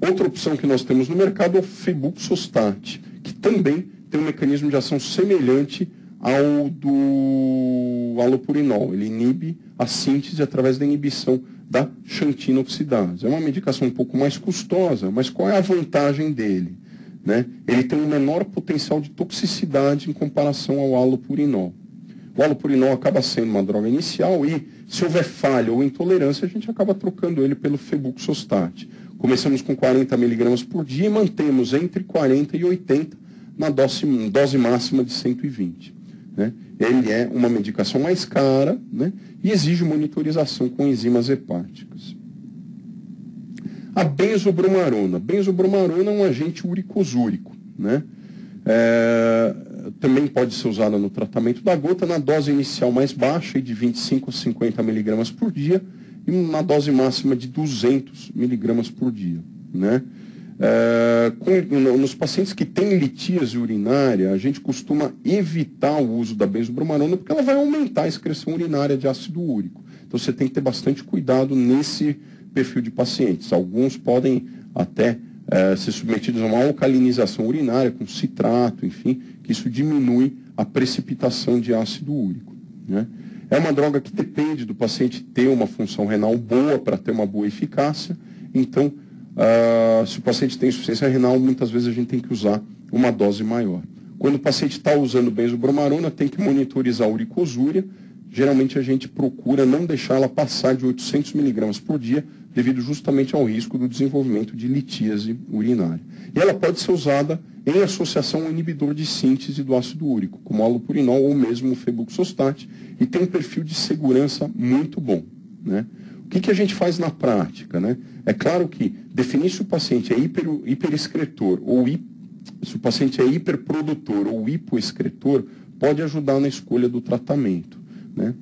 Outra opção que nós temos no mercado é o febuxostat, que também tem um mecanismo de ação semelhante ao do halopurinol. Ele inibe a síntese através da inibição da xantina oxidase. É uma medicação um pouco mais custosa, mas qual é a vantagem dele? Né? Ele tem um menor potencial de toxicidade em comparação ao halopurinol. O halopurinol acaba sendo uma droga inicial e, se houver falha ou intolerância, a gente acaba trocando ele pelo febuxostat. Começamos com 40 miligramas por dia e mantemos entre 40 e 80 na dose máxima de 120. Né? Ele é uma medicação mais cara, né? E exige monitorização com enzimas hepáticas. A benzobromarona. Benzobromarona é um agente uricosúrico, né? Também pode ser usada no tratamento da gota na dose inicial mais baixa, de 25 a 50 miligramas por dia, e na dose máxima de 200 miligramas por dia, né? Nos pacientes que têm litíase urinária, a gente costuma evitar o uso da benzobromarona porque ela vai aumentar a excreção urinária de ácido úrico. Então você tem que ter bastante cuidado nesse perfil de pacientes. Alguns podem até ser submetidos a uma alcalinização urinária com citrato, enfim, que isso diminui a precipitação de ácido úrico, né? É uma droga que depende do paciente ter uma função renal boa para ter uma boa eficácia. Então, se o paciente tem insuficiência renal, muitas vezes a gente tem que usar uma dose maior. Quando o paciente está usando benzobromarona, tem que monitorizar a uricosúria. Geralmente a gente procura não deixar ela passar de 800 miligramas por dia, devido justamente ao risco do desenvolvimento de litíase urinária. E ela pode ser usada em associação ao inibidor de síntese do ácido úrico, como o halopurinol ou mesmo o febuxostat, e tem um perfil de segurança muito bom, né? O que a gente faz na prática, né? É claro que definir se o paciente é hiperexcretor ou se o paciente é hiperprodutor ou hipoexcretor pode ajudar na escolha do tratamento, né?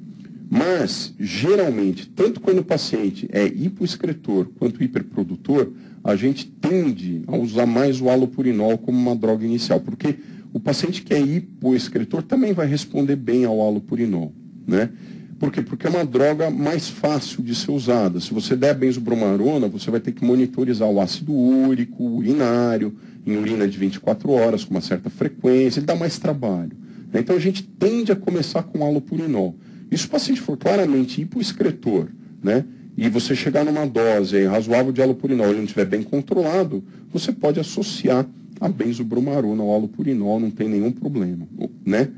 Mas, geralmente, tanto quando o paciente é hipoexcretor quanto hiperprodutor, a gente tende a usar mais o halopurinol como uma droga inicial, porque o paciente que é hipoexcretor também vai responder bem ao halopurinol, né? Por quê? Porque é uma droga mais fácil de ser usada. Se você der benzobromarona, você vai ter que monitorizar o ácido úrico, urinário, em urina de 24 horas, com uma certa frequência, ele dá mais trabalho, né? Então a gente tende a começar com halopurinol. E se o paciente for claramente hipoexcretor, né, e você chegar numa dose razoável de halopurinol e ele não estiver bem controlado, você pode associar a benzobromarona ao halopurinol, não tem nenhum problema, né?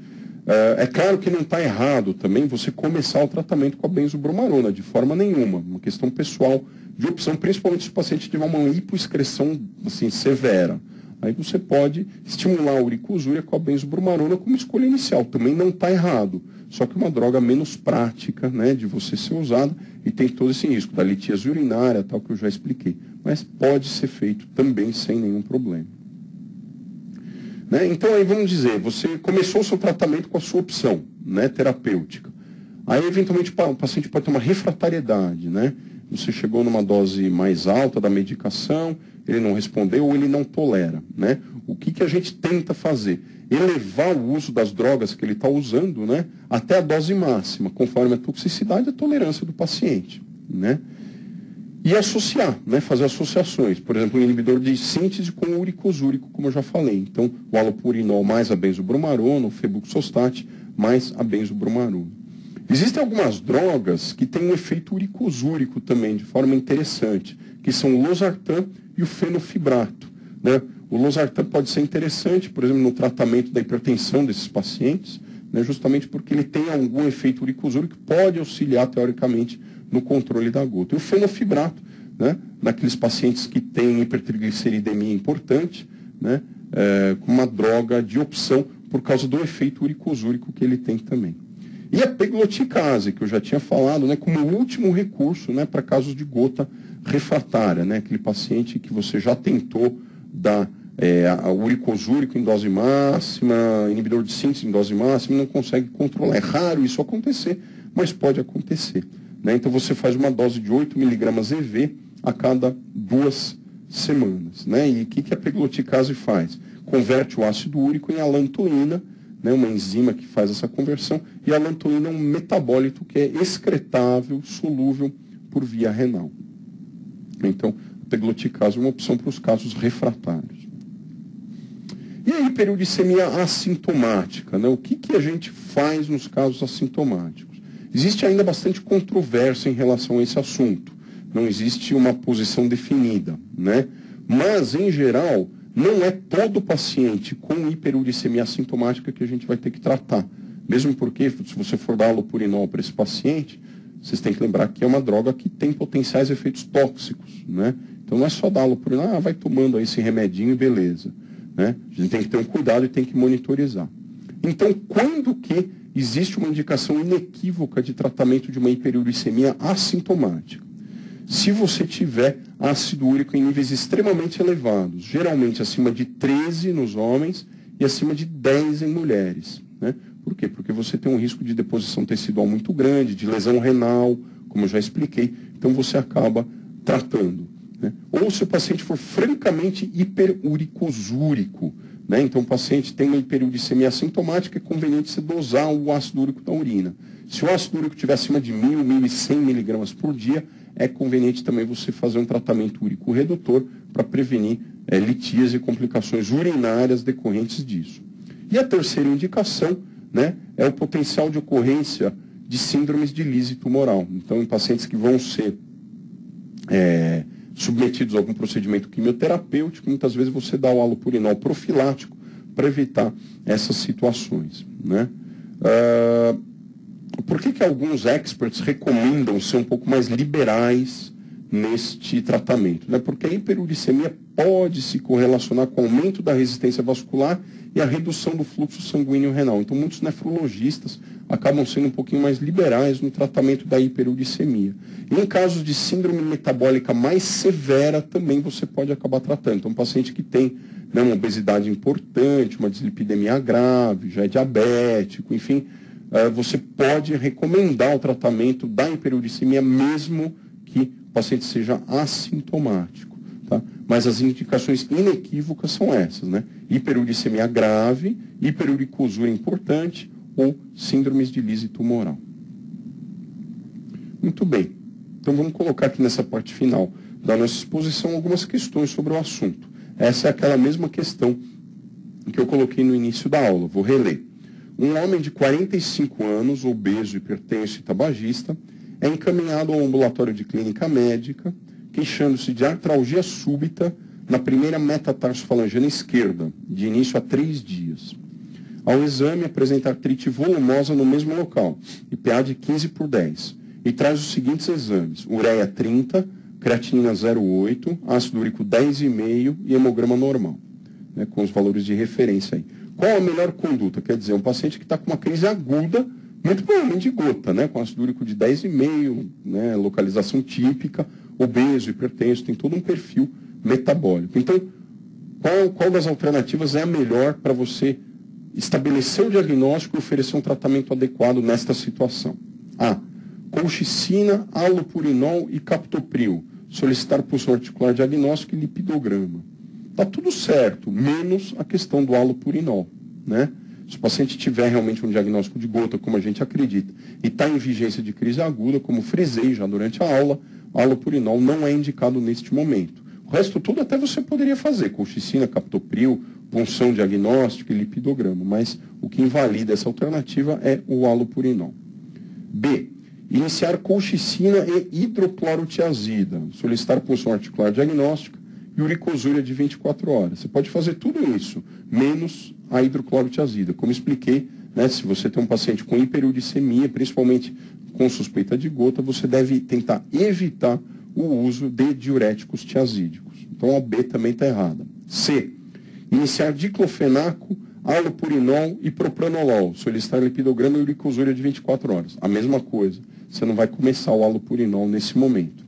É claro que não está errado também você começar o tratamento com a benzobromarona, de forma nenhuma, uma questão pessoal de opção, principalmente se o paciente tiver uma hipoexcreção assim, severa. Aí você pode estimular a uricosúria com a benzobromarona como escolha inicial. Também não está errado. Só que é uma droga menos prática, né, de você ser usada e tem todo esse risco da litíase urinária, tal que eu já expliquei. Mas pode ser feito também sem nenhum problema. Né? Então aí vamos dizer, você começou o seu tratamento com a sua opção, né, terapêutica. Aí eventualmente o paciente pode ter uma refratariedade, né? Você chegou numa dose mais alta da medicação, ele não respondeu ou ele não tolera, né? O que a gente tenta fazer? Elevar o uso das drogas que ele está usando, né, até a dose máxima, conforme a toxicidade e a tolerância do paciente, né? E associar, né, fazer associações. Por exemplo, um inibidor de síntese com o uricosúrico, como eu já falei. Então, o allopurinol mais a benzobromarona, o febuxostat mais a benzobromarona. Existem algumas drogas que têm um efeito uricosúrico também, de forma interessante, que são o losartan e o fenofibrato, né? O losartan pode ser interessante, por exemplo, no tratamento da hipertensão desses pacientes, né, justamente porque ele tem algum efeito uricosúrico que pode auxiliar, teoricamente, no controle da gota. E o fenofibrato, né, naqueles pacientes que têm hipertrigliceridemia importante, né, com uma droga de opção por causa do efeito uricosúrico que ele tem também. E a pegloticase, que eu já tinha falado, né, como último recurso, né, para casos de gota refratária, né, aquele paciente que você já tentou dar uricosúrico em dose máxima, inibidor de síntese em dose máxima, e não consegue controlar. É raro isso acontecer, mas pode acontecer. Né? Então você faz uma dose de 8 mg EV a cada 2 semanas. Né? E o que a pegloticase faz? Converte o ácido úrico em alantoína, né, uma enzima que faz essa conversão, e a alantoína é um metabólito que é excretável, solúvel por via renal. Então, a pegloticase é uma opção para os casos refratários. E a hiperuricemia assintomática, né? O que a gente faz nos casos assintomáticos? Existe ainda bastante controvérsia em relação a esse assunto. Não existe uma posição definida, né? Mas, em geral, não é todo paciente com hiperuricemia assintomática que a gente vai ter que tratar. Mesmo porque, se você for dar allopurinol para esse paciente, vocês têm que lembrar que é uma droga que tem potenciais efeitos tóxicos, né? Então não é só dar allopurinol, vai tomando aí esse remedinho e beleza. Né? A gente tem que ter um cuidado e tem que monitorizar. Então, quando que existe uma indicação inequívoca de tratamento de uma hiperuricemia assintomática? Se você tiver ácido úrico em níveis extremamente elevados, geralmente acima de 13 nos homens e acima de 10 em mulheres. Né? Por quê? Porque você tem um risco de deposição tecidual muito grande, de lesão renal, como eu já expliquei, então você acaba tratando. Né? Ou se o paciente for francamente hiperuricosúrico, né? Então o paciente tem uma hiperuricemia assintomática, é conveniente você dosar o ácido úrico da urina. Se o ácido úrico estiver acima de 1.000, 1.100 miligramas por dia, é conveniente também você fazer um tratamento úrico redutor para prevenir litíase e complicações urinárias decorrentes disso. E a terceira indicação, né, é o potencial de ocorrência de síndromes de lise tumoral. Então, em pacientes que vão ser submetidos a algum procedimento quimioterapêutico, muitas vezes você dá o allopurinol profilático para evitar essas situações. Né? Por que alguns experts recomendam ser um pouco mais liberais neste tratamento? Né? Porque a hiperuricemia pode se correlacionar com o aumento da resistência vascular e a redução do fluxo sanguíneo renal. Então, muitos nefrologistas acabam sendo um pouquinho mais liberais no tratamento da hiperuricemia. E em casos de síndrome metabólica mais severa, também você pode acabar tratando. Então, um paciente que tem, né, uma obesidade importante, uma dislipidemia grave, já é diabético, enfim, você pode recomendar o tratamento da hiperuricemia mesmo que o paciente seja assintomático. Tá? Mas as indicações inequívocas são essas, né? Hiperuricemia grave, hiperuricosúria importante ou síndromes de lise tumoral. Muito bem. Então vamos colocar aqui nessa parte final da nossa exposição algumas questões sobre o assunto. Essa é aquela mesma questão que eu coloquei no início da aula. Vou reler. Um homem de 45 anos, obeso, hipertenso e tabagista, é encaminhado ao ambulatório de clínica médica, queixando-se de artralgia súbita na primeira metatarsofalangiana esquerda, de início a 3 dias. Ao exame, apresenta artrite volumosa no mesmo local, IPA de 15/10, e traz os seguintes exames: ureia 30, creatinina 0,8, ácido úrico 10,5 e hemograma normal. né, com os valores de referência aí. Qual a melhor conduta? Quer dizer, um paciente que está com uma crise aguda, muito provavelmente de gota, né, com ácido úrico de 10,5, né, localização típica, obeso, hipertenso, tem todo um perfil metabólico. Então, qual das alternativas é a melhor para você estabelecer o diagnóstico e oferecer um tratamento adequado nesta situação? A. Colchicina, allopurinol e captopril. Solicitar pulsão articular diagnóstico e lipidograma. Está tudo certo, menos a questão do allopurinol, né? Se o paciente tiver realmente um diagnóstico de gota, como a gente acredita, e está em vigência de crise aguda, como frisei já durante a aula, o allopurinol não é indicado neste momento. O resto tudo até você poderia fazer, colchicina, captopril, punção diagnóstica e lipidograma, mas o que invalida essa alternativa é o allopurinol. B. Iniciar colchicina e hidroclorotiazida, solicitar punção articular diagnóstica e uricosúria de 24 horas. Você pode fazer tudo isso, menos a hidroclorotiazida. Como expliquei, né, se você tem um paciente com hiperuricemia, principalmente com suspeita de gota, você deve tentar evitar o uso de diuréticos tiazídicos. Então a B também está errada. C. Iniciar diclofenaco, allopurinol e propranolol. Solicitar lipidograma e uricosúria de 24 horas. A mesma coisa. Você não vai começar o allopurinol nesse momento.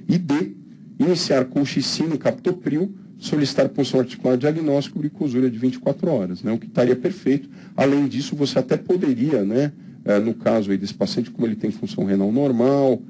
E D. Iniciar colchicina e captopril. Solicitar punção articular diagnóstico e uricosúria de 24 horas. Né, o que estaria perfeito. Além disso, você até poderia, né, no caso aí desse paciente, como ele tem função renal normal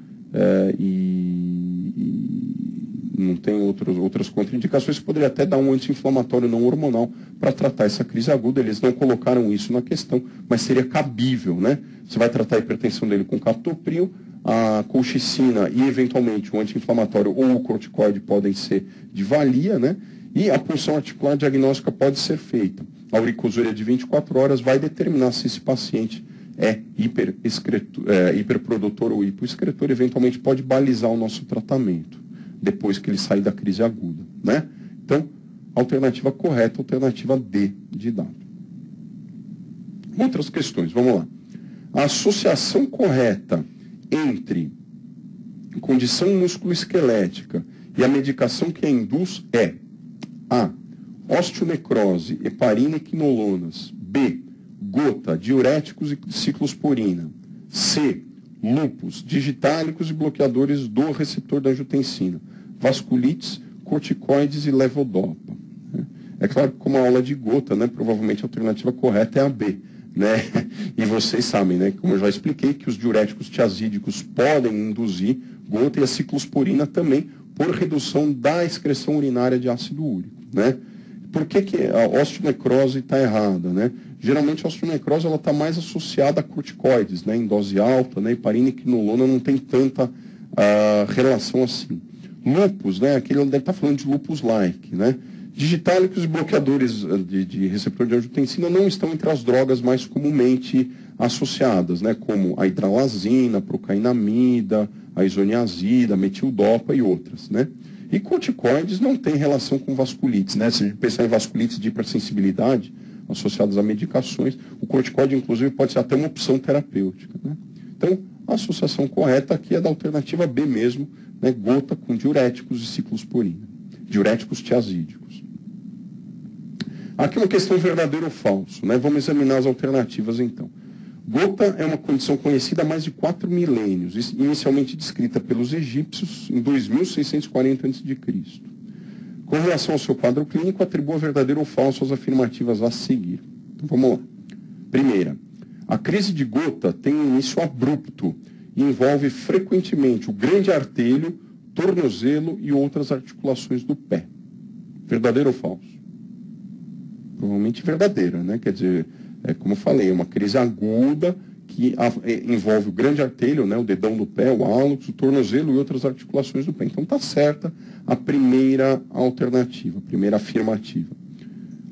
não tem outras contraindicações, você poderia até dar um anti-inflamatório não hormonal para tratar essa crise aguda. Eles não colocaram isso na questão, mas seria cabível, né? Você vai tratar a hipertensão dele com captopril, a colchicina e, eventualmente, o anti-inflamatório ou o corticoide podem ser de valia, né? E a punção articular diagnóstica pode ser feita. A uricosúria de 24 horas vai determinar se esse paciente é hiperprodutor ou hipoexcretor, eventualmente pode balizar o nosso tratamento depois que ele sair da crise aguda, né? Então, alternativa correta, alternativa D de dado. Outras questões, vamos lá. A associação correta entre condição musculoesquelética e a medicação que a induz é A. Osteonecrose, heparina e quinolonas. B. Gota, diuréticos e ciclosporina. C. Lúpus, digitálicos e bloqueadores do receptor da angiotensina. Vasculites, corticoides e levodopa. É claro que como a aula de gota, né, provavelmente a alternativa correta é a B. Né? E vocês sabem, né, como eu já expliquei, que os diuréticos tiazídicos podem induzir gota e a ciclosporina também por redução da excreção urinária de ácido úrico. Né? Por que a osteonecrose está errada? Né? Geralmente a osteonecrose está mais associada a corticoides, né, em dose alta, né, heparina e quinolona não tem tanta relação assim. Lúpus, né, aquele deve estar falando de lupus-like, né? Digitálicos e bloqueadores de receptor de angiotensina não estão entre as drogas mais comumente associadas, né, como a hidralazina, a procainamida, a isoniazida, a metildopa e outras, né? E corticoides não tem relação com vasculites, né? Se a gente pensar em vasculites de hipersensibilidade associadas a medicações, o corticoide, inclusive, pode ser até uma opção terapêutica, né? Então, a associação correta aqui é da alternativa B mesmo, né? Gota com diuréticos e ciclosporina, diuréticos tiazídicos. Aqui uma questão verdadeiro ou falso, né? Vamos examinar as alternativas então. Gota é uma condição conhecida há mais de 4 milênios, inicialmente descrita pelos egípcios em 2640 a.C. Com relação ao seu quadro clínico, atribua verdadeiro ou falso as afirmativas a seguir. Então vamos lá. Primeira, a crise de gota tem um início abrupto e envolve frequentemente o grande artelho, tornozelo e outras articulações do pé. Verdadeiro ou falso? Provavelmente verdadeira, né? Quer dizer, como eu falei, é uma crise aguda que envolve o grande artelho, né, o dedão do pé, o hálux, o tornozelo e outras articulações do pé. Então está certa a primeira alternativa, a primeira afirmativa.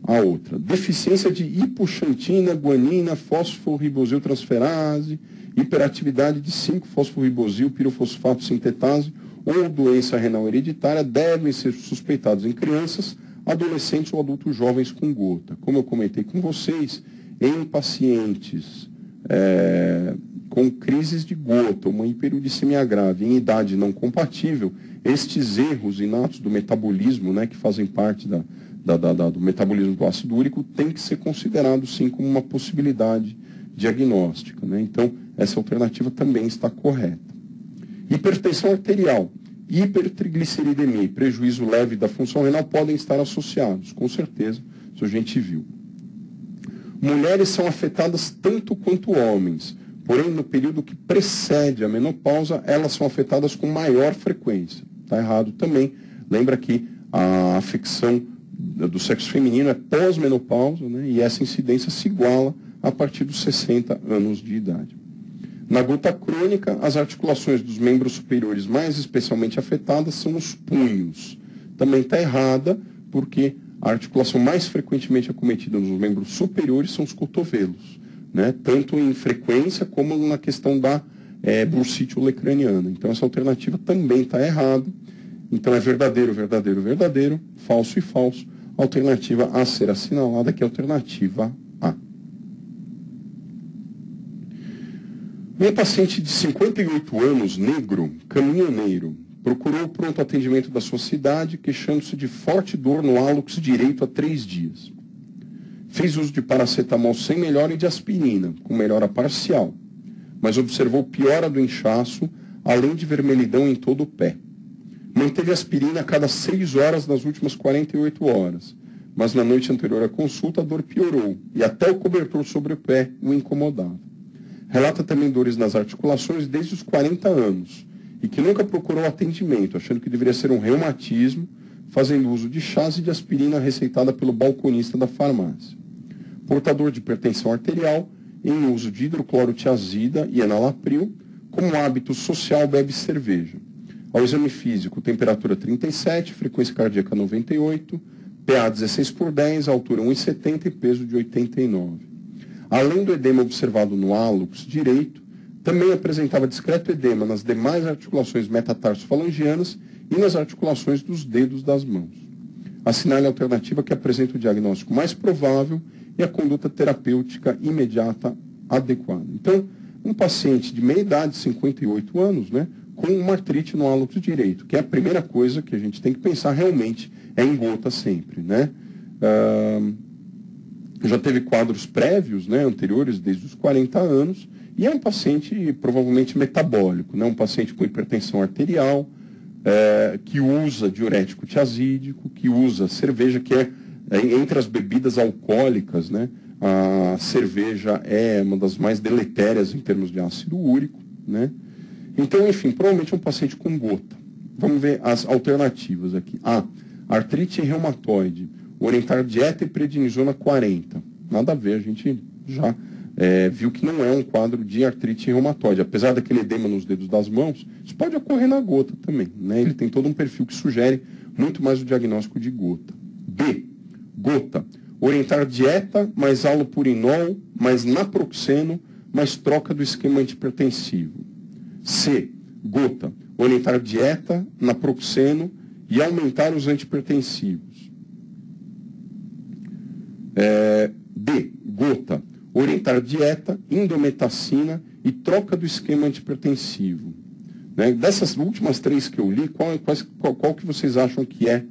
A outra, deficiência de hipoxantina, guanina, fosforibosiltransferase, hiperatividade de 5-fosforibosil, pirofosfato sintetase ou doença renal hereditária devem ser suspeitados em crianças, adolescentes ou adultos jovens com gota. Como eu comentei com vocês, em pacientes com crises de gota, uma hiperuricemia grave em idade não compatível, estes erros inatos do metabolismo, né, que fazem parte do metabolismo do ácido úrico, tem que ser considerado sim como uma possibilidade diagnóstica, né? Então, essa alternativa também está correta. Hipertensão arterial, hipertrigliceridemia e prejuízo leve da função renal podem estar associados, com certeza, isso a gente viu. Mulheres são afetadas tanto quanto homens, porém, no período que precede a menopausa, elas são afetadas com maior frequência. Está errado também. Lembra que a afecção do sexo feminino é pós-menopausa, né, e essa incidência se iguala a partir dos 60 anos de idade. Na gota crônica, as articulações dos membros superiores mais especialmente afetadas são os punhos. Também está errada, porque a articulação mais frequentemente acometida nos membros superiores são os cotovelos, né? Tanto em frequência como na questão da bursite olecraniana. Então, essa alternativa também está errada. Então, é verdadeiro, verdadeiro, verdadeiro, falso e falso. Alternativa a ser assinalada, que é a alternativa A. Um paciente de 58 anos, negro, caminhoneiro, procurou o pronto atendimento da sua cidade, queixando-se de forte dor no hálux direito há 3 dias. Fez uso de paracetamol sem melhora e de aspirina, com melhora parcial, mas observou piora do inchaço, além de vermelhidão em todo o pé. Manteve aspirina a cada 6 horas nas últimas 48 horas, mas na noite anterior à consulta a dor piorou, e até o cobertor sobre o pé o incomodava. Relata também dores nas articulações desde os 40 anos, e que nunca procurou atendimento, achando que deveria ser um reumatismo, fazendo uso de chás e de aspirina receitada pelo balconista da farmácia. Portador de hipertensão arterial, em uso de hidroclorotiazida e enalapril, como hábito social bebe cerveja. Ao exame físico, temperatura 37, frequência cardíaca 98, PA 16/10, altura 1,70 e peso de 89. Além do edema observado no hálux direito, também apresentava discreto edema nas demais articulações metatarsofalangianas e nas articulações dos dedos das mãos. Assinale a alternativa que apresenta o diagnóstico mais provável e a conduta terapêutica imediata adequada. Então, um paciente de meia idade, 58 anos, né, com uma artrite no hálux direito, que é a primeira coisa que a gente tem que pensar realmente é em gota sempre, né? Já teve quadros prévios, né, anteriores, desde os 40 anos, e é um paciente provavelmente metabólico, né, um paciente com hipertensão arterial, que usa diurético tiazídico, que usa cerveja, que entre as bebidas alcoólicas, né, a cerveja é uma das mais deletérias em termos de ácido úrico, né? Então, enfim, provavelmente é um paciente com gota. Vamos ver as alternativas aqui. A. Artrite reumatoide. Orientar dieta e prednisona 40. Nada a ver, a gente já viu que não é um quadro de artrite reumatoide. Apesar daquele edema nos dedos das mãos, isso pode ocorrer na gota também, né? Ele tem todo um perfil que sugere muito mais o diagnóstico de gota. B. Gota. Orientar dieta, mais allopurinol, mais naproxeno, mais troca do esquema antihipertensivo. C. Gota. Orientar dieta, naproxeno e aumentar os antihipertensivos. D. Gota. Orientar dieta, indometacina e troca do esquema antihipertensivo. Né? Dessas últimas 3 que eu li, qual que vocês acham que é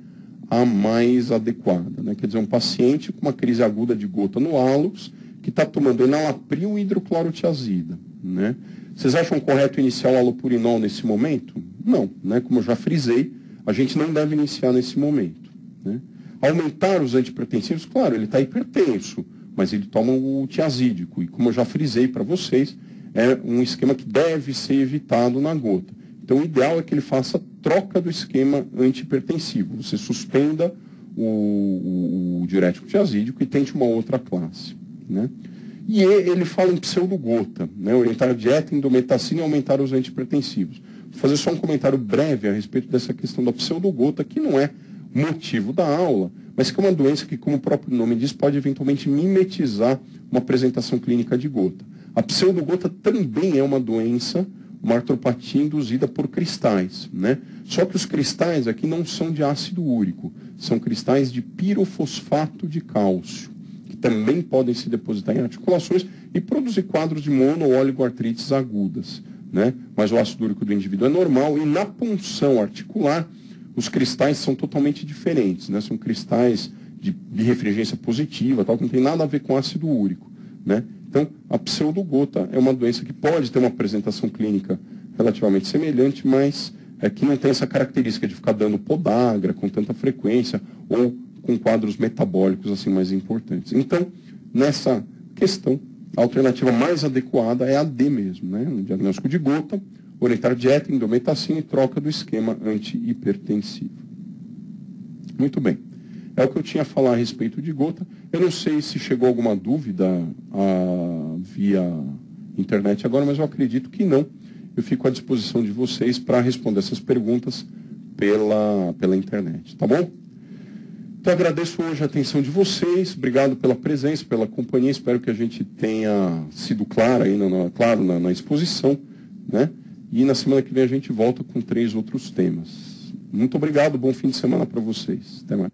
a mais adequada? Né? Quer dizer, um paciente com uma crise aguda de gota no hálux, que está tomando enalapril e hidroclorotiazida, né? Vocês acham correto iniciar o allopurinol nesse momento? Não, né? Como eu já frisei, a gente não deve iniciar nesse momento, né? Aumentar os antihipertensivos, claro, ele está hipertenso, mas ele toma o tiazídico, e como eu já frisei para vocês, é um esquema que deve ser evitado na gota. Então, o ideal é que ele faça troca do esquema antihipertensivo. Você suspenda o diurético tiazídico e tente uma outra classe, né? E ele fala em pseudogota, né? Orientar a dieta, indometacina e aumentar os antihipertensivos. Vou fazer só um comentário breve a respeito dessa questão da pseudogota, que não é motivo da aula, mas que é uma doença que, como o próprio nome diz, pode eventualmente mimetizar uma apresentação clínica de gota. A pseudogota também é uma doença, uma artropatia induzida por cristais, né? Só que os cristais aqui não são de ácido úrico, são cristais de pirofosfato de cálcio, que também podem se depositar em articulações e produzir quadros de mono ou oligoartrites agudas, né? Mas o ácido úrico do indivíduo é normal e na punção articular os cristais são totalmente diferentes, né? São cristais de refringência positiva, tal, que não tem nada a ver com ácido úrico, né? Então, a pseudogota é uma doença que pode ter uma apresentação clínica relativamente semelhante, mas que não tem essa característica de ficar dando podagra com tanta frequência ou com quadros metabólicos assim mais importantes. Então, nessa questão, a alternativa mais adequada é a D mesmo, né? Um diagnóstico de gota, orientar dieta, indometacina e troca do esquema antihipertensivo. Muito bem. É o que eu tinha a falar a respeito de gota. Eu não sei se chegou alguma dúvida via internet agora, mas eu acredito que não. Eu fico à disposição de vocês para responder essas perguntas pela internet, tá bom? Então, agradeço hoje a atenção de vocês, obrigado pela presença, pela companhia, espero que a gente tenha sido claro aí na exposição, né? E na semana que vem a gente volta com 3 outros temas. Muito obrigado, bom fim de semana para vocês. Até mais.